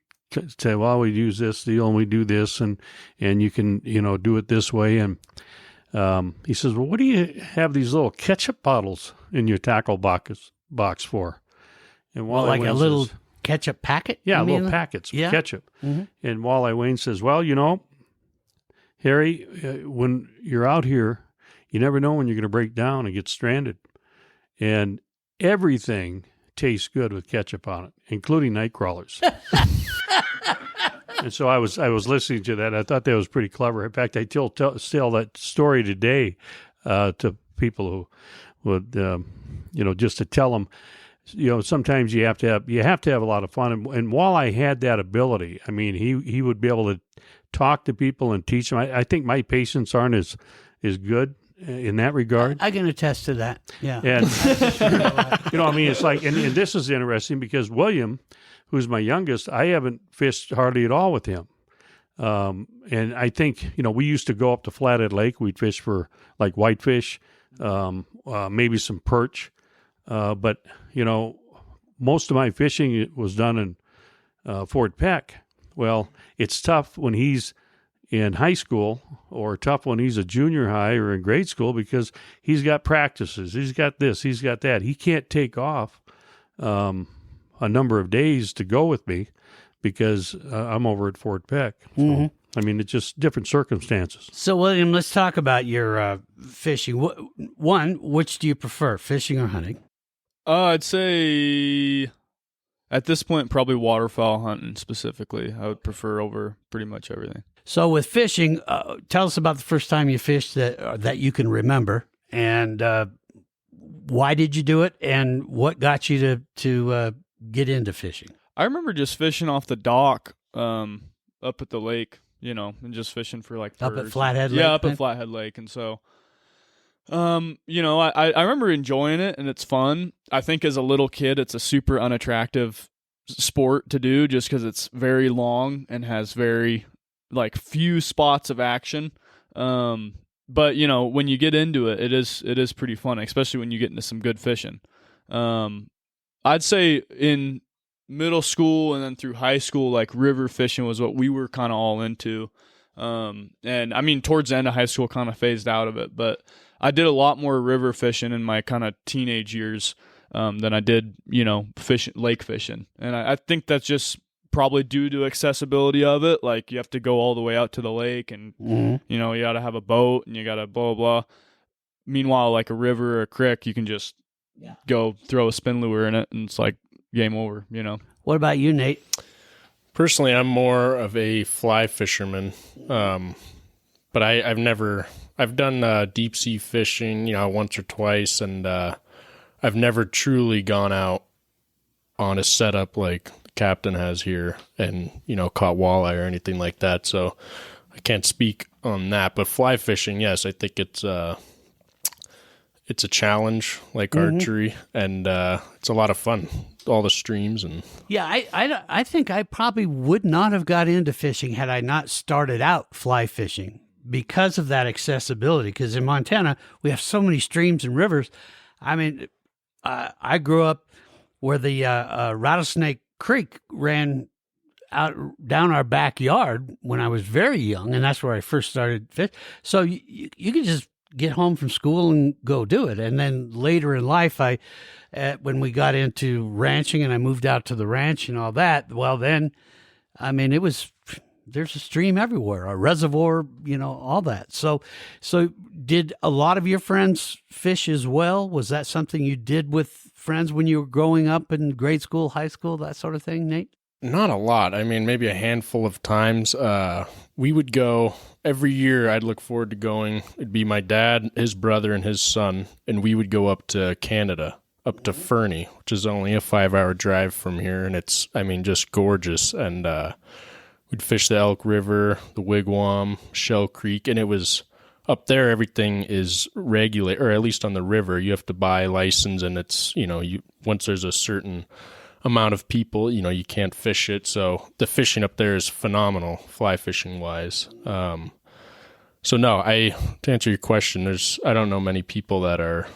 say, "Well, we use this deal, and we do this, and you can, do it this way." And he says, "Well, what do you have these little ketchup bottles in your tackle box for?" And Walleye like Wayne a little says, ketchup packet? yeah, little packets of ketchup. Mm-hmm. And Walleye Wayne says, "Well, Harry, when you're out here, you never know when you're going to break down and get stranded. And everything tastes good with ketchup on it, including night crawlers." And so I was listening to that. I thought that was pretty clever. In fact, I still tell that story today to people who would, just to tell them, sometimes you have to have a lot of fun. And Walleye had that ability. I mean, he would be able to talk to people and teach them. I think my patience aren't as good in that regard. I can attest to that. Yeah. And, it's like, and this is interesting because William, who's my youngest, I haven't fished hardly at all with him. And I think, we used to go up to Flathead Lake. We'd fish for like whitefish, maybe some perch. But, most of my fishing was done in Fort Peck. Well, it's tough when he's in high school or tough when he's a junior high or in grade school because he's got practices. He's got this, he's got that. He can't take off a number of days to go with me because I'm over at Fort Peck. So, it's just different circumstances. So, William, let's talk about your fishing. Which do you prefer, fishing or hunting? I'd say at this point, probably waterfowl hunting specifically. I would prefer over pretty much everything. So with fishing, tell us about the first time you fished that you can remember, and why did you do it, and what got you to get into fishing? I remember just fishing off the dock up at the lake, and just fishing for like birds. Up at Flathead Lake? Yeah, up at Flathead Lake. And so, I remember enjoying it, and it's fun. I think as a little kid, it's a super unattractive sport to do just because it's very long and has very few spots of action. But when you get into it, it is pretty fun, especially when you get into some good fishing. I'd say in middle school and then through high school, river fishing was what we were kind of all into. And towards the end of high school, kind of phased out of it, but I did a lot more river fishing in my kind of teenage years, than I did, lake fishing. And I think that's just probably due to accessibility of it. Like you have to go all the way out to the lake and, you know, you got to have a boat and you got to blah, blah, blah. Meanwhile, like a river or a creek, you can just go throw a spin lure in it and it's like game over, you know. What about you, Nate? Personally, I'm more of a fly fisherman, but I've done deep sea fishing, you know, once or twice, and I've never truly gone out on a setup like the captain has here and, you know, caught walleye or anything like that. So I can't speak on that. But fly fishing, yes, I think it's a challenge like archery, and it's a lot of fun. All the streams and I think I probably would not have got into fishing had I not started out fly fishing because of that accessibility. Because in Montana we have so many streams and rivers. I mean, I grew up where the Rattlesnake Creek ran out down our backyard when I was very young, and that's where I first started fishing. So you could just get home from school and go do it. And then later in life, when we got into ranching and I moved out to the ranch and all that, well, then, I mean, there's a stream everywhere, a reservoir, you know, all that. So did a lot of your friends fish as well? Was that something you did with friends when you were growing up in grade school, high school, that sort of thing, Nate? not a lot. I mean, maybe a handful of times. We would go every year. I'd look forward to going. It'd be my dad, his brother, and his son, and we would go up to Canada, up to Fernie, which is only a 5-hour drive from here, and it's, I mean, just gorgeous. And we'd fish the Elk River, the Wigwam, Shell Creek, and it was up there. Everything is regulated, or at least on the river, you have to buy a license, and it's, you know, once there's a certain amount of people, you know, you can't fish it. So the fishing up there is phenomenal, fly fishing wise. So no, to answer your question, I don't know many people that are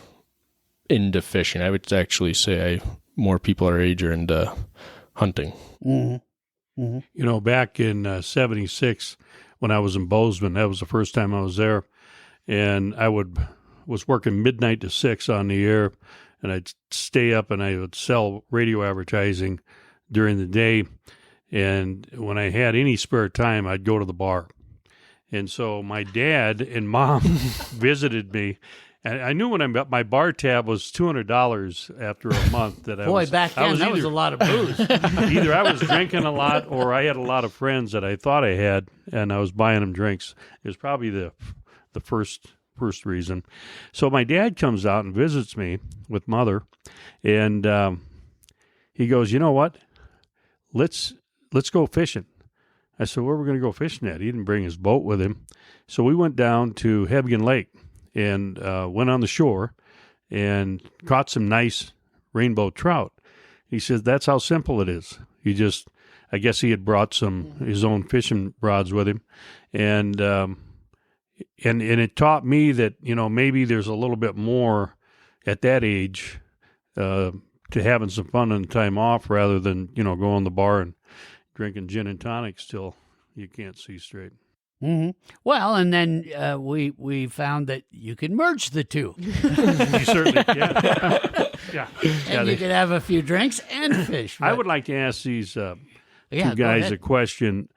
into fishing. I would actually say more people our age are into hunting. Mm-hmm. Mm-hmm. You know, back in 76, when I was in Bozeman, that was the first time I was there, and I was working midnight to 6 on the air, and I'd stay up and I would sell radio advertising during the day. And when I had any spare time, I'd go to the bar. And so my dad and mom visited me. And I knew when my bar tab was $200 after a month that back then that was a lot of booze. Either I was drinking a lot or I had a lot of friends that I thought I had, and I was buying them drinks. It was probably the first reason. So my dad comes out and visits me with Mother, and he goes, "You know what? Let's go fishing." I said, "Where are we going to go fishing at?" He didn't bring his boat with him. So we went down to Hebgen Lake and went on the shore and caught some nice rainbow trout. He says that's how simple it is. I guess he had brought his own fishing rods with him, and it taught me that, you know, maybe there's a little bit more at that age to having some fun and time off rather than, you know, going to the bar and drinking gin and tonics till you can't see straight. Mm-hmm. Well, and then we found that you can merge the two. You certainly can. Yeah. And you can have a few drinks and fish. I would like to ask these two go guys ahead. a question.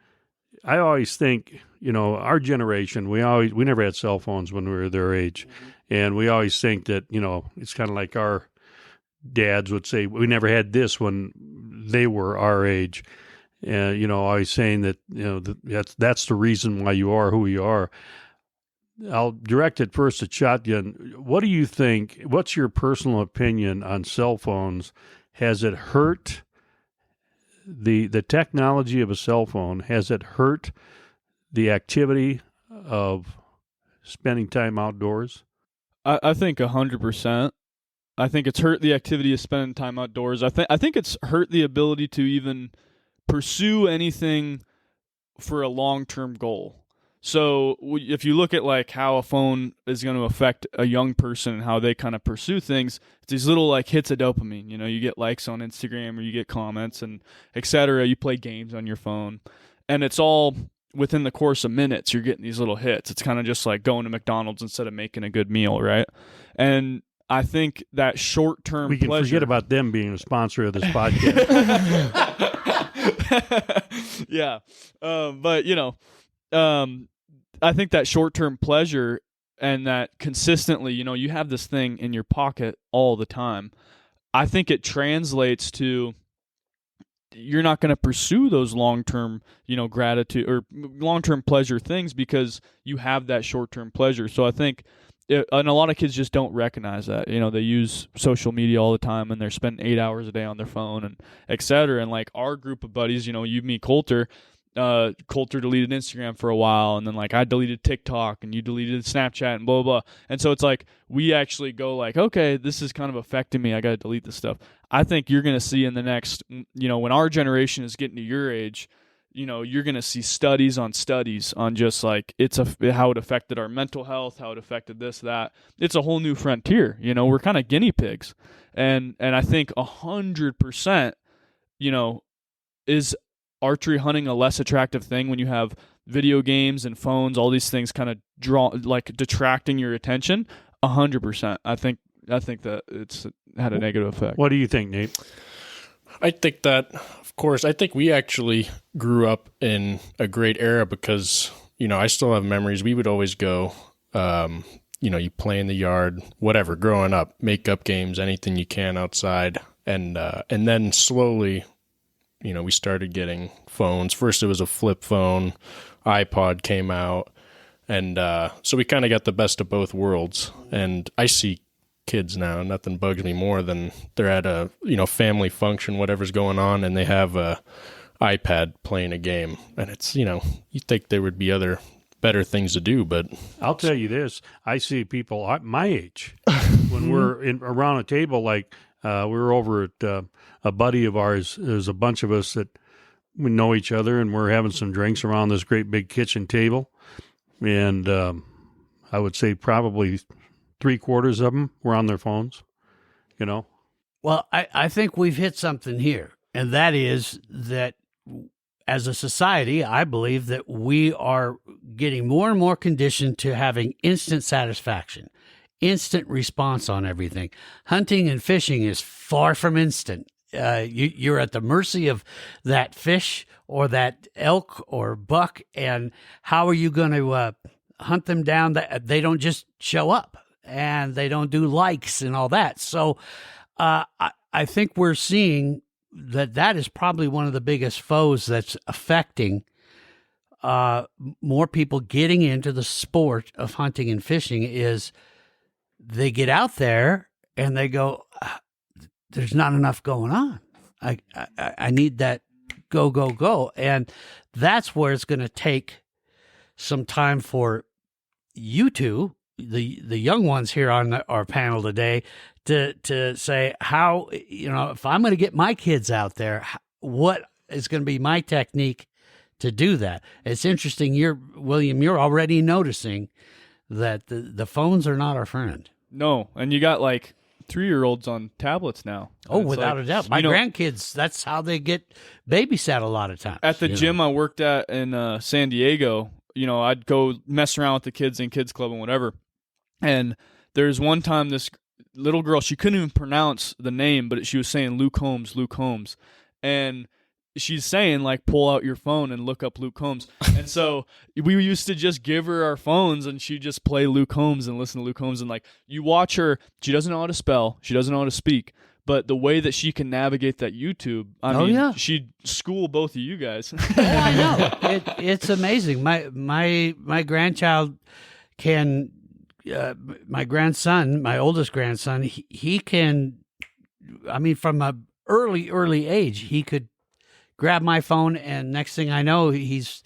I always think, you know, our generation, we never had cell phones when we were their age. And we always think that, you know, it's kind of like our dads would say, we never had this when they were our age. You know, always saying that, you know, that's the reason why you are who you are. I'll direct it first at Shotgun. What do you think? What's your personal opinion on cell phones? Has it hurt the technology of a cell phone? Has it hurt the activity of spending time outdoors? I think 100%. I think it's hurt the activity of spending time outdoors. I think it's hurt the ability to even pursue anything for a long-term goal. So if you look at like how a phone is going to affect a young person and how they kind of pursue things, it's these little like hits of dopamine. You know, you get likes on Instagram or you get comments and etc. You play games on your phone, and it's all within the course of minutes. You're getting these little hits. It's kind of just like going to McDonald's instead of making a good meal, right? And I think that short-term we can pleasure. forget about them being a sponsor of this podcast. Yeah. But, I think that short-term pleasure and that consistently, you have this thing in your pocket all the time. I think it translates to you're not going to pursue those long-term, gratitude or long-term pleasure things because you have that short-term pleasure. So I think, and a lot of kids just don't recognize that. They use social media all the time and they're spending 8 hours a day on their phone and et cetera. And like our group of buddies, you, me, Coulter deleted Instagram for a while, and then like I deleted TikTok and you deleted Snapchat and blah, blah, blah. And so it's like we actually go like, okay, this is kind of affecting me. I got to delete this stuff. I think you're going to see in the next, when our generation is getting to your age, you're going to see studies on just like how it affected our mental health, how it affected this, that. It's a whole new frontier. We're kind of guinea pigs. And I think 100%, is archery hunting a less attractive thing when you have video games and phones, all these things kind of detracting your attention? 100%. I think that it's had a negative effect. What do you think, Nate? I think that, of course, we actually grew up in a great era because, I still have memories. We would always go, you play in the yard, whatever, growing up, make up games, anything you can outside. And then slowly, we started getting phones. First it was a flip phone, iPod came out. And so we kind of got the best of both worlds. And I see kids now, nothing bugs me more than they're at a family function, whatever's going on, and they have a iPad playing a game. And it's, you think there would be other better things to do, but I'll tell you this. I see people my age when we're around a table, like we were over at a buddy of ours. There's a bunch of us that we know each other, and we're having some drinks around this great big kitchen table. And I would say probably 3/4 of them were on their phones, Well, I think we've hit something here, and that is that as a society, I believe that we are getting more and more conditioned to having instant satisfaction, instant response on everything. Hunting and fishing is far from instant. You're at the mercy of that fish or that elk or buck, and how are you going to hunt them down? They don't just show up, and they don't do likes and all that. So I think we're seeing that is probably one of the biggest foes that's affecting more people getting into the sport of hunting and fishing is they get out there and they go, there's not enough going on. I need that go, go, go. And that's where it's going to take some time for you two, the young ones here on our panel today, to say how, if I'm going to get my kids out there, what is going to be my technique to do that? It's interesting. William, you're already noticing that the phones are not our friend. No. And you got like 3-year-olds on tablets now. Oh, without a doubt. My grandkids, that's how they get babysat a lot of times. At the gym I worked at in San Diego, I'd go mess around with the kids in kids club and whatever. And there's one time this little girl, she couldn't even pronounce the name, but she was saying Luke Holmes. And she's saying, like, pull out your phone and look up Luke Holmes. And so we used to just give her our phones and she'd just play Luke Holmes and listen to Luke Holmes. And, like, you watch her, she doesn't know how to spell, she doesn't know how to speak. But the way that she can navigate that YouTube, she'd school both of you guys. Oh, I know. It's amazing. My grandchild can... my grandson, my oldest grandson, he can, from a early age, he could grab my phone, and next thing I know, he's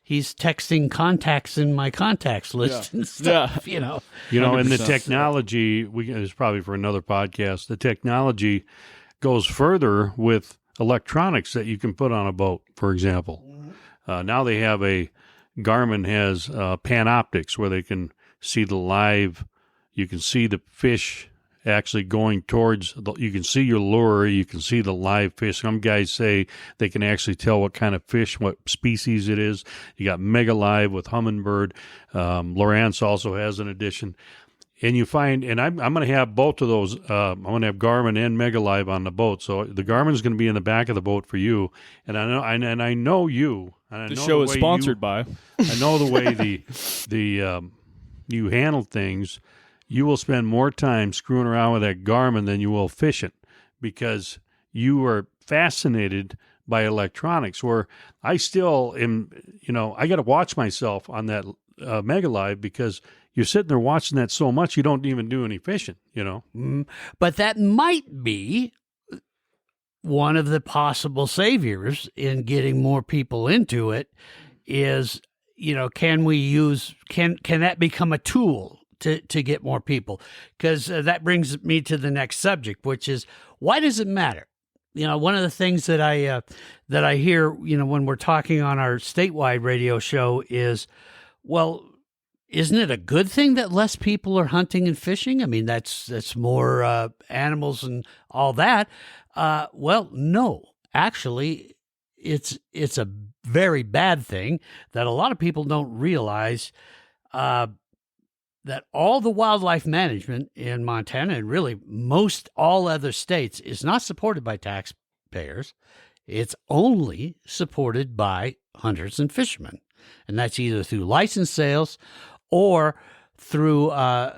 texting contacts in my contacts list and stuff. And the technology, it's probably for another podcast. The technology goes further with electronics that you can put on a boat, for example. Now they have Garmin has Panoptics where they can see the live, you can see the fish actually going towards, you can see your lure, you can see the live fish. Some guys say they can actually tell what kind of fish, what species it is. You got Mega Live with Humminbird. Lowrance also has an edition. and you find, and I'm going to have both of those. I'm going to have Garmin and Mega Live on the boat. So the Garmin's going to be in the back of the boat for you. And I know you. And I The know show the is way sponsored by. I know the way you handle things. You will spend more time screwing around with that Garmin than you will fishing, because you are fascinated by electronics. Where I still am, I got to watch myself on that Mega Live, because you're sitting there watching that so much you don't even do any fishing. But that might be one of the possible saviors in getting more people into it. Is, can that become a tool to get more people? Because that brings me to the next subject, which is, why does it matter? One of the things that I hear, when we're talking on our statewide radio show is, well, isn't it a good thing that less people are hunting and fishing? I mean, that's more animals and all that. Well, no, actually, it's a very bad thing that a lot of people don't realize. That all the wildlife management in Montana, and really most all other states, is not supported by taxpayers. It's only supported by hunters and fishermen. And that's either through license sales or through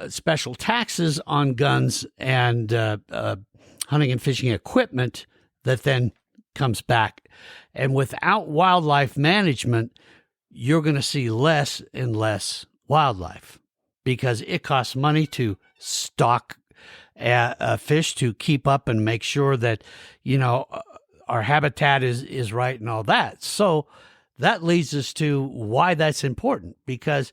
special taxes on guns and hunting and fishing equipment that then comes back. And without wildlife management, you're going to see less and less wildlife, because it costs money to stock fish, to keep up and make sure that, our habitat is right and all that. So that leads us to why that's important, because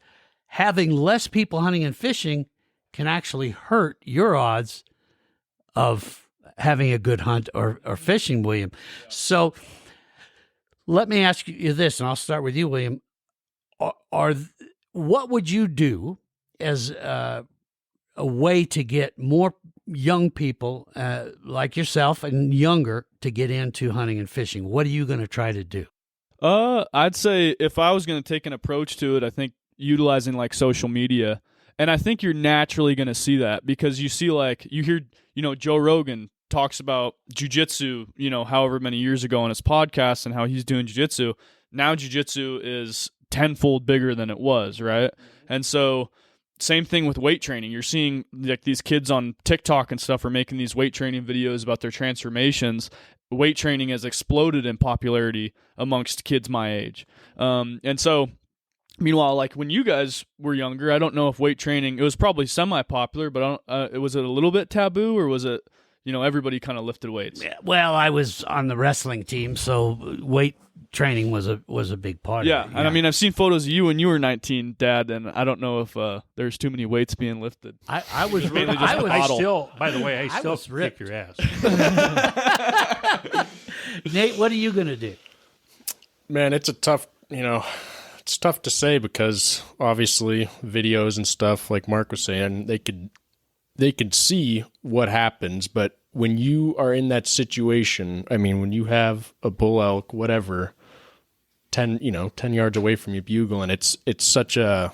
having less people hunting and fishing can actually hurt your odds of having a good hunt or fishing, William. So let me ask you this, and I'll start with you, William. What would you do as a way to get more young people like yourself and younger to get into hunting and fishing? What are you going to try to do? I'd say if I was going to take an approach to it, I think utilizing like social media. And I think you're naturally going to see that, because you see, you hear, Joe Rogan talks about jiu-jitsu, however many years ago on his podcast, and how he's doing jiu-jitsu. Now jiu-jitsu is tenfold bigger than it was, right? And so same thing with weight training. You're seeing like these kids on TikTok and stuff are making these weight training videos about their transformations. Weight training has exploded in popularity amongst kids my age. And so, meanwhile, like when you guys were younger, I don't know if weight training, it was probably semi-popular, but was it a little bit taboo, or was it, everybody kind of lifted weights? Yeah, well, I was on the wrestling team, so weight training was a big part of it. Yeah, and I mean, I've seen photos of you when you were 19, Dad, and I don't know if there's too many weights being lifted. I was By the way, I still kick your ass. Nate, what are you going to do? Man, it's it's tough to say, because obviously videos and stuff, like Mark was saying, they could see what happens, but when you are in that situation, I mean, when you have a bull elk, whatever, 10 yards away from you bugling, it's such a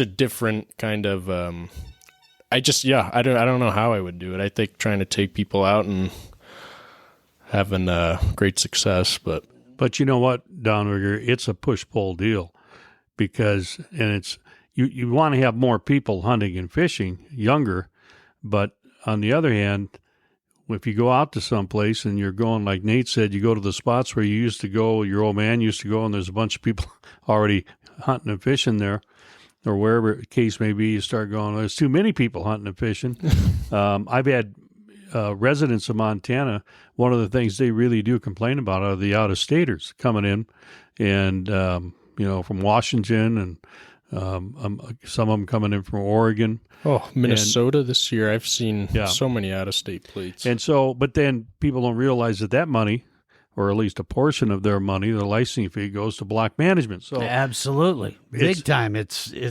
different kind of, I don't know how I would do it. I think trying to take people out and having great success, But you know what, Downrigger, it's a push-pull deal, because, and it's, you want to have more people hunting and fishing, younger, but on the other hand, if you go out to someplace and you're going, like Nate said, you go to the spots where you used to go, your old man used to go, and there's a bunch of people already hunting and fishing there, or wherever the case may be, you start going, there's too many people hunting and fishing. I've had residents of Montana, one of the things they really do complain about are the out-of-staters coming in, and from Washington, and some of them coming in from Oregon. Oh, Minnesota this year, I've seen so many out-of-state plates. And so, but then people don't realize that money, or at least a portion of their money, the licensing fee, goes to block management. So absolutely, big time. It's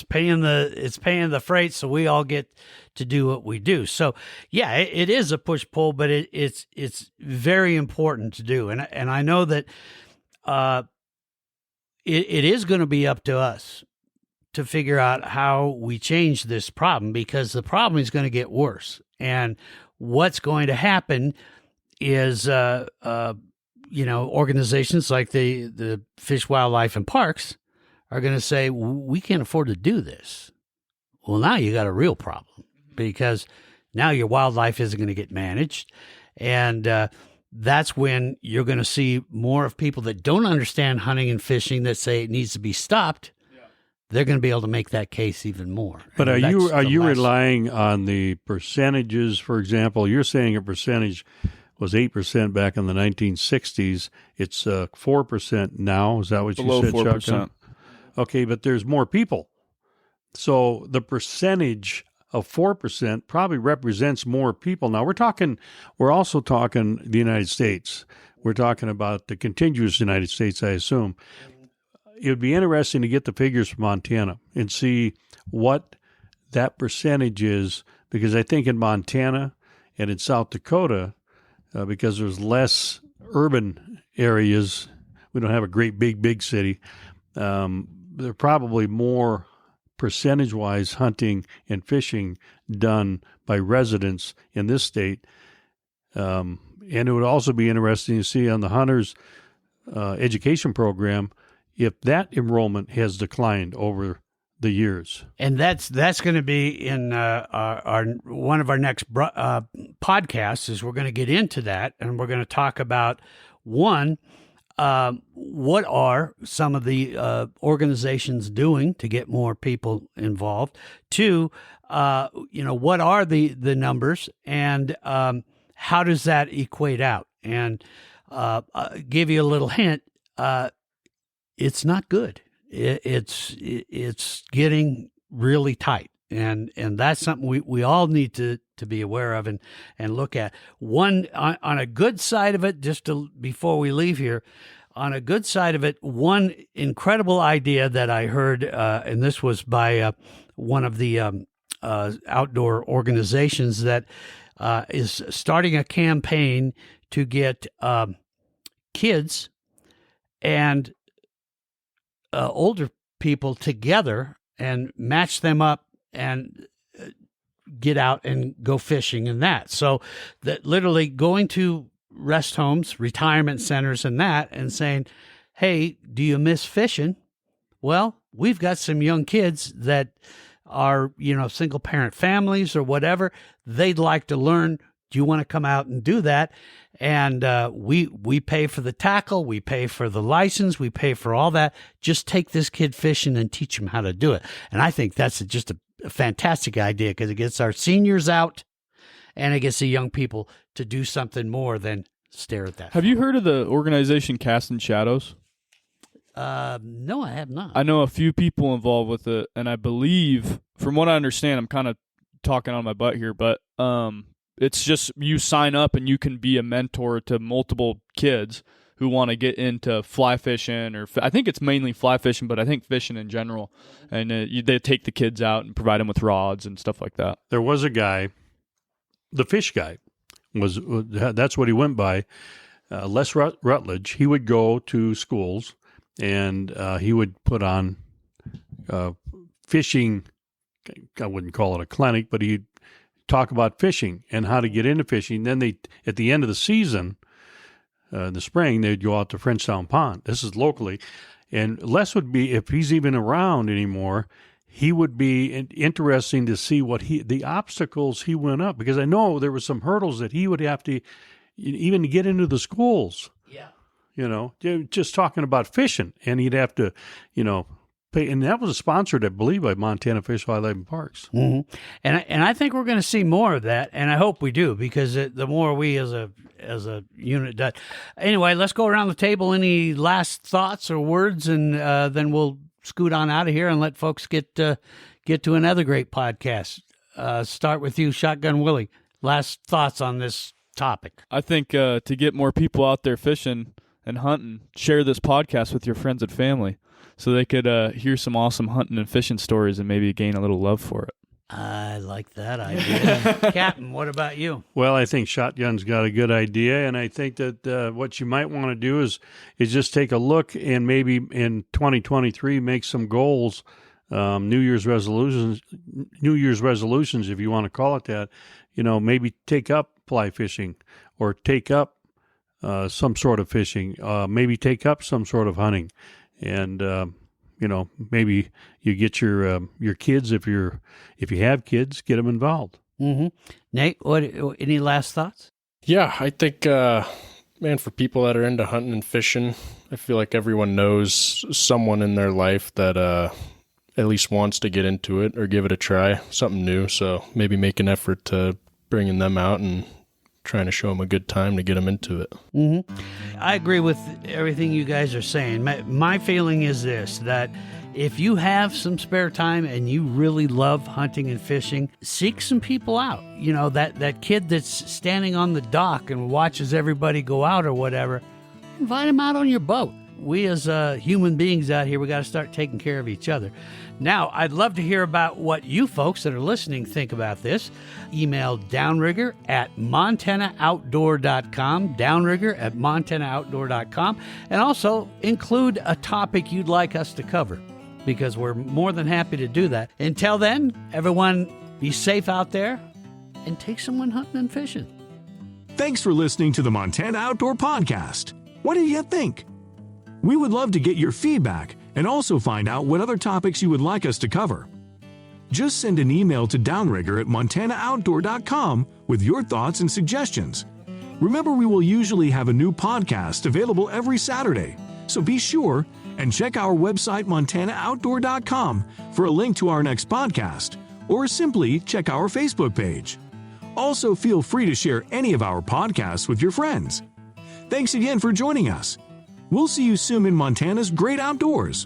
paying the freight, so we all get to do what we do. So yeah, it is a push pull, but it's very important to do, and I know that it is going to be up to us to figure out how we change this problem, because the problem is going to get worse. And what's going to happen is, organizations like the Fish, Wildlife, and Parks are going to say, we can't afford to do this. Well, now you got a real problem, because now your wildlife isn't going to get managed. And that's when you're going to see more of people that don't understand hunting and fishing that say it needs to be stopped. They're going to be able to make that case even more. But are you relying on the percentages? For example, you're saying a percentage was 8% back in the 1960s. It's 4% now. Is that what Below you said, 4%. Chuck? Okay, but there's more people. So the percentage of 4% probably represents more people. Now we're also talking the United States. We're talking about the contiguous United States, I assume. It would be interesting to get the figures from Montana and see what that percentage is, because I think in Montana and in South Dakota, because there's less urban areas, we don't have a great big city, there are probably more percentage-wise hunting and fishing done by residents in this state. And it would also be interesting to see on the hunters' education program if that enrollment has declined over the years. And that's going to be in our one of our next podcasts. Is we're going to get into that, and we're going to talk about one, what are some of the organizations doing to get more people involved? Two, what are the numbers, and how does that equate out? And give you a little hint. It's not good. It's getting really tight, and that's something we all need to be aware of and look at. One on a good side of it, before we leave here, on a good side of it, one incredible idea that I heard, and this was by one of the outdoor organizations that is starting a campaign to get kids and older people together and match them up and get out and go fishing and that. So that literally going to rest homes, retirement centers and that, and saying, hey, do you miss fishing? Well, we've got some young kids that are, single parent families or whatever. They'd like to learn. Do you want to come out and do that? And we pay for the tackle, we pay for the license, we pay for all that. Just take this kid fishing and teach him how to do it. And I think that's just a fantastic idea, because it gets our seniors out and it gets the young people to do something more than stare at that. Have you heard of the organization Casting Shadows? No, I have not. I know a few people involved with it, and I believe, from what I understand, I'm kind of talking on my butt here, but it's just you sign up and you can be a mentor to multiple kids who want to get into fly fishing, or I think it's mainly fly fishing, but I think fishing in general. And they take the kids out and provide them with rods and stuff like that. There was a guy, the fish guy, that's what he went by, Les Rutledge. He would go to schools and he would put on fishing. I wouldn't call it a clinic, but he'd talk about fishing and how to get into fishing. Then at the end of the season, in the spring, they'd go out to Frenchtown Pond. This is locally. And Les would be, if he's even around anymore, he would be interesting to see the obstacles he went up, because I know there were some hurdles that he would have to, even to get into the schools. Yeah. Just talking about fishing, and he'd have to, pay. And that was sponsored, I believe, by Montana Fish, Wildlife, and Parks. Mm-hmm. And I think we're going to see more of that, and I hope we do, because the more we as a unit does. Anyway, let's go around the table. Any last thoughts or words, and then we'll scoot on out of here and let folks get to another great podcast. Start with you, Shotgun Willie. Last thoughts on this topic. I think to get more people out there fishing and hunting, share this podcast with your friends and family, so they could hear some awesome hunting and fishing stories and maybe gain a little love for it. I like that idea. Captain, what about you? Well, I think Shotgun's got a good idea, and I think that what you might want to do is just take a look and maybe in 2023 make some goals New Year's resolutions, if you want to call it that, maybe take up fly fishing or take up some sort of fishing, maybe take up some sort of hunting. And, maybe you get your kids, if you have kids, get them involved. Mm-hmm. Nate, any last thoughts? Yeah, I think, man, for people that are into hunting and fishing, I feel like everyone knows someone in their life that at least wants to get into it or give it a try, something new. So maybe make an effort to bringing them out and trying to show them a good time to get them into it. Mm-hmm. I agree with everything you guys are saying. My feeling is this, that if you have some spare time and you really love hunting and fishing, seek some people out. That kid that's standing on the dock and watches everybody go out or whatever, invite him out on your boat. We as human beings out here, we got to start taking care of each other. Now, I'd love to hear about what you folks that are listening think about this. Email downrigger@montanooutdoor.com, downrigger@montanooutdoor.com, and also include a topic you'd like us to cover, because we're more than happy to do that. Until then, everyone be safe out there and take someone hunting and fishing. Thanks for listening to the Montana Outdoor Podcast. What do you think? We would love to get your feedback and also find out what other topics you would like us to cover. Just send an email to downrigger@montanooutdoor.com with your thoughts and suggestions. Remember, we will usually have a new podcast available every Saturday, so be sure and check our website montanooutdoor.com for a link to our next podcast, or simply check our Facebook page. Also, feel free to share any of our podcasts with your friends. Thanks again for joining us. We'll see you soon in Montana's great outdoors.